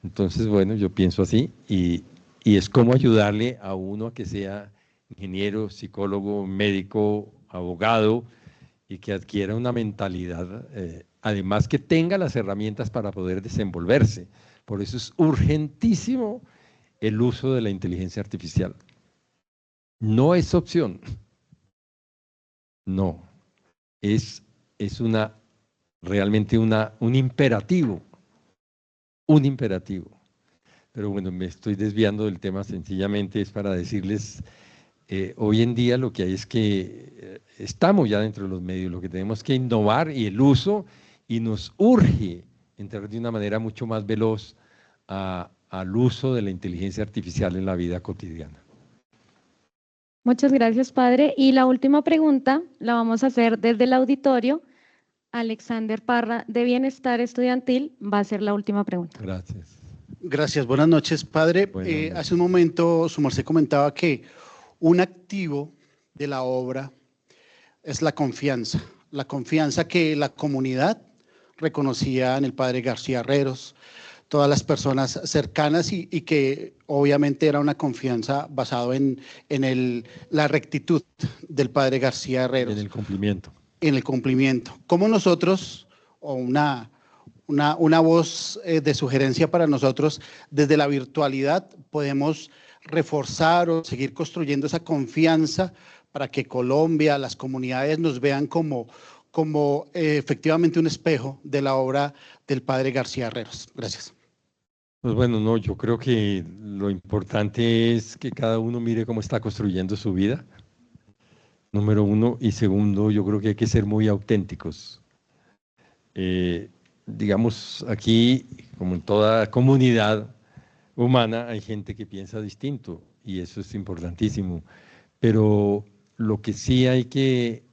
Entonces, bueno, yo pienso así y es como ayudarle a uno a que sea ingeniero, psicólogo, médico, abogado y que adquiera una mentalidad, además que tenga las herramientas para poder desenvolverse. Por eso es urgentísimo el uso de la inteligencia artificial. No es opción, no, es realmente un imperativo, Pero bueno, me estoy desviando del tema, sencillamente es para decirles, hoy en día lo que hay es que estamos ya dentro de los medios, lo que tenemos que innovar y el uso, y nos urge entrar de una manera mucho más veloz al uso de la inteligencia artificial en la vida cotidiana. Muchas gracias, padre. Y la última pregunta la vamos a hacer desde el auditorio. Alexander Parra, de Bienestar Estudiantil, va a ser la última pregunta. Gracias. Gracias, buenas noches, padre. Buenas noches. Hace un momento su merced comentaba que un activo de la obra es la confianza que la comunidad reconocía en el padre García Herreros, todas las personas cercanas y que obviamente era una confianza basada en la rectitud del padre García Herreros. En el cumplimiento. En el cumplimiento. ¿Cómo nosotros, o una voz de sugerencia para nosotros, desde la virtualidad podemos reforzar o seguir construyendo esa confianza para que Colombia, las comunidades nos vean como efectivamente un espejo de la obra del padre García Herreros? Gracias. Pues bueno, no, yo creo que lo importante es que cada uno mire cómo está construyendo su vida, número uno, y segundo, yo creo que hay que ser muy auténticos. Digamos, aquí, como en toda comunidad humana, hay gente que piensa distinto, y eso es importantísimo, pero lo que sí hay que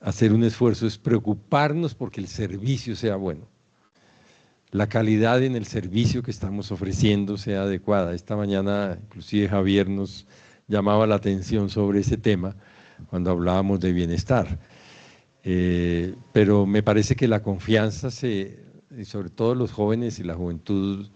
hacer un esfuerzo es preocuparnos porque el servicio sea bueno. La calidad en el servicio que estamos ofreciendo sea adecuada. Esta mañana, inclusive Javier nos llamaba la atención sobre ese tema cuando hablábamos de bienestar. Pero me parece que la confianza, y sobre todo los jóvenes y la juventud,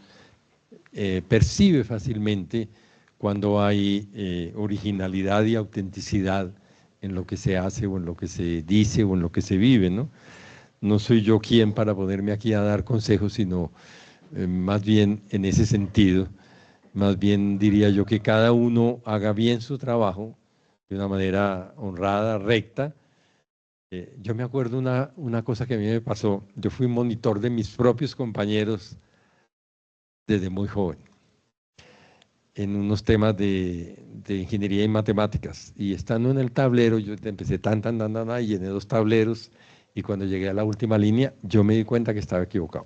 percibe fácilmente cuando hay originalidad y autenticidad en lo que se hace o en lo que se dice o en lo que se vive, ¿no? No soy yo quien para ponerme aquí a dar consejos, sino más bien en ese sentido, más bien diría yo que cada uno haga bien su trabajo de una manera honrada, recta. Yo me acuerdo una cosa que a mí me pasó. Yo fui monitor de mis propios compañeros desde muy joven, en unos temas de ingeniería y matemáticas. Y estando en el tablero, yo empecé y llené 2 tableros. Y cuando llegué a la última línea, yo me di cuenta que estaba equivocado,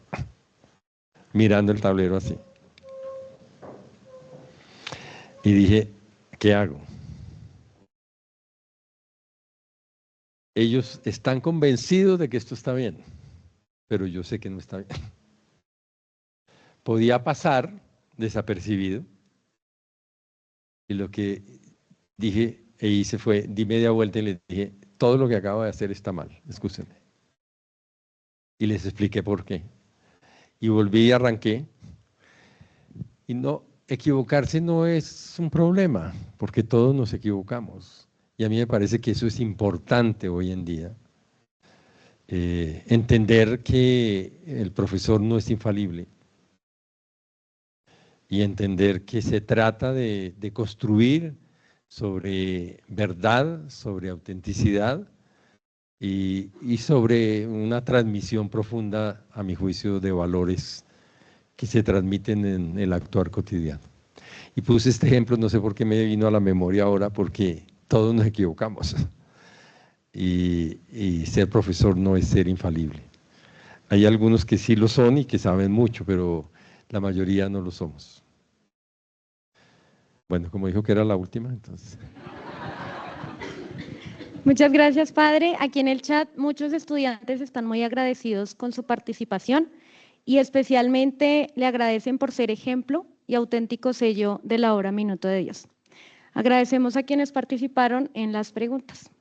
mirando el tablero así. Y dije, ¿qué hago? Ellos están convencidos de que esto está bien, pero yo sé que no está bien. Podía pasar desapercibido, y lo que dije e hice fue, di media vuelta y les dije, todo lo que acabo de hacer está mal, excúsenme. Y les expliqué por qué. Y volví y arranqué. Y no, equivocarse no es un problema, porque todos nos equivocamos. Y a mí me parece que eso es importante hoy en día. Entender que el profesor no es infalible. Y entender que se trata de construir sobre verdad, sobre autenticidad, y sobre una transmisión profunda, a mi juicio, de valores que se transmiten en el actuar cotidiano. Y puse este ejemplo, no sé por qué me vino a la memoria ahora, porque todos nos equivocamos. Y ser profesor no es ser infalible. Hay algunos que sí lo son y que saben mucho, pero la mayoría no lo somos. Bueno, como dijo que era la última, entonces... Muchas gracias, padre. Aquí en el chat muchos estudiantes están muy agradecidos con su participación y especialmente le agradecen por ser ejemplo y auténtico sello de la obra Minuto de Dios. Agradecemos a quienes participaron en las preguntas.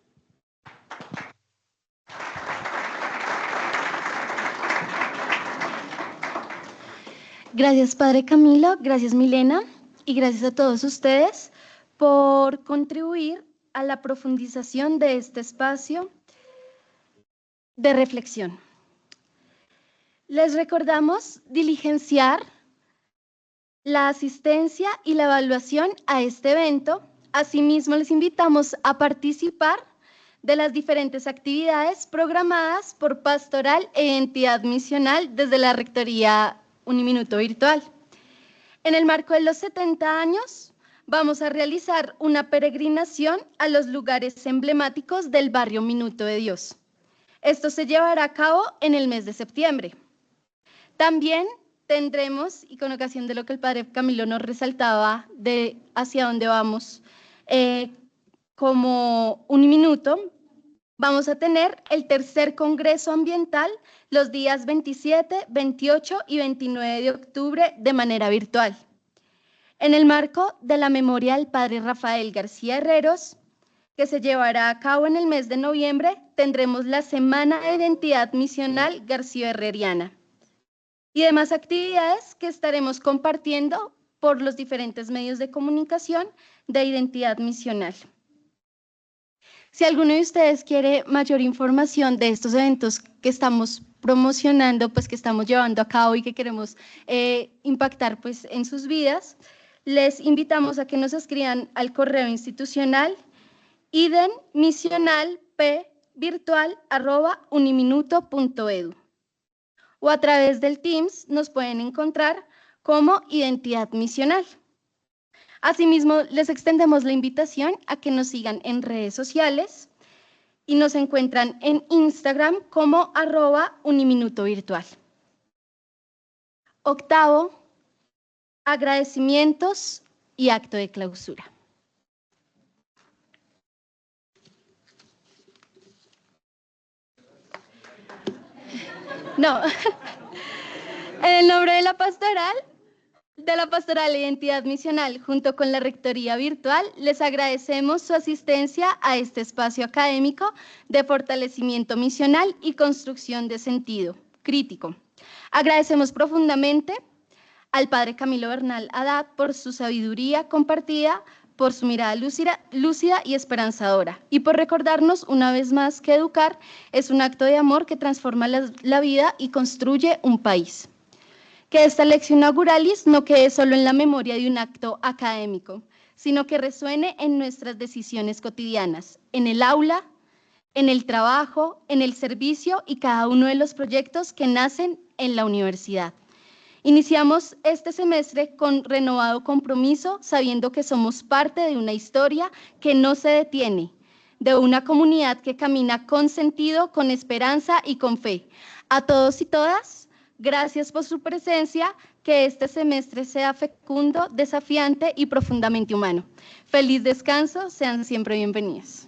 Gracias, padre Camilo, gracias, Milena, y gracias a todos ustedes por contribuir a la profundización de este espacio de reflexión. Les recordamos diligenciar la asistencia y la evaluación a este evento. Asimismo, les invitamos a participar de las diferentes actividades programadas por Pastoral e Entidad Misional desde la Rectoría Uniminuto Virtual. En el marco de los 70 años, vamos a realizar una peregrinación a los lugares emblemáticos del barrio Minuto de Dios. Esto se llevará a cabo en el mes de septiembre. También tendremos, y con ocasión de lo que el padre Camilo nos resaltaba de hacia dónde vamos como Uniminuto, vamos a tener el tercer Congreso Ambiental los días 27, 28 y 29 de octubre de manera virtual. En el marco de la memoria del padre Rafael García Herreros, que se llevará a cabo en el mes de noviembre, tendremos la Semana de Identidad Misional García Herreriana y demás actividades que estaremos compartiendo por los diferentes medios de comunicación de identidad misional. Si alguno de ustedes quiere mayor información de estos eventos que estamos promocionando, pues que estamos llevando a cabo y que queremos impactar pues en sus vidas, les invitamos a que nos escriban al correo institucional idenmisionalpvirtual@uniminuto.edu o a través del Teams nos pueden encontrar como Identidad Misional. Asimismo, les extendemos la invitación a que nos sigan en redes sociales y nos encuentran en Instagram como @uniminutovirtual. Octavo, agradecimientos y acto de clausura. No, en el nombre de la Pastoral Identidad Misional, junto con la Rectoría Virtual, les agradecemos su asistencia a este espacio académico de fortalecimiento misional y construcción de sentido crítico. Agradecemos profundamente al padre Camilo Bernal Haddad por su sabiduría compartida, por su mirada lúcida y esperanzadora, y por recordarnos una vez más que educar es un acto de amor que transforma la vida y construye un país. Que esta lección inauguralis no quede solo en la memoria de un acto académico, sino que resuene en nuestras decisiones cotidianas, en el aula, en el trabajo, en el servicio y cada uno de los proyectos que nacen en la universidad. Iniciamos este semestre con renovado compromiso, sabiendo que somos parte de una historia que no se detiene, de una comunidad que camina con sentido, con esperanza y con fe. A todos y todas, gracias por su presencia, que este semestre sea fecundo, desafiante y profundamente humano. Feliz descanso, sean siempre bienvenidos.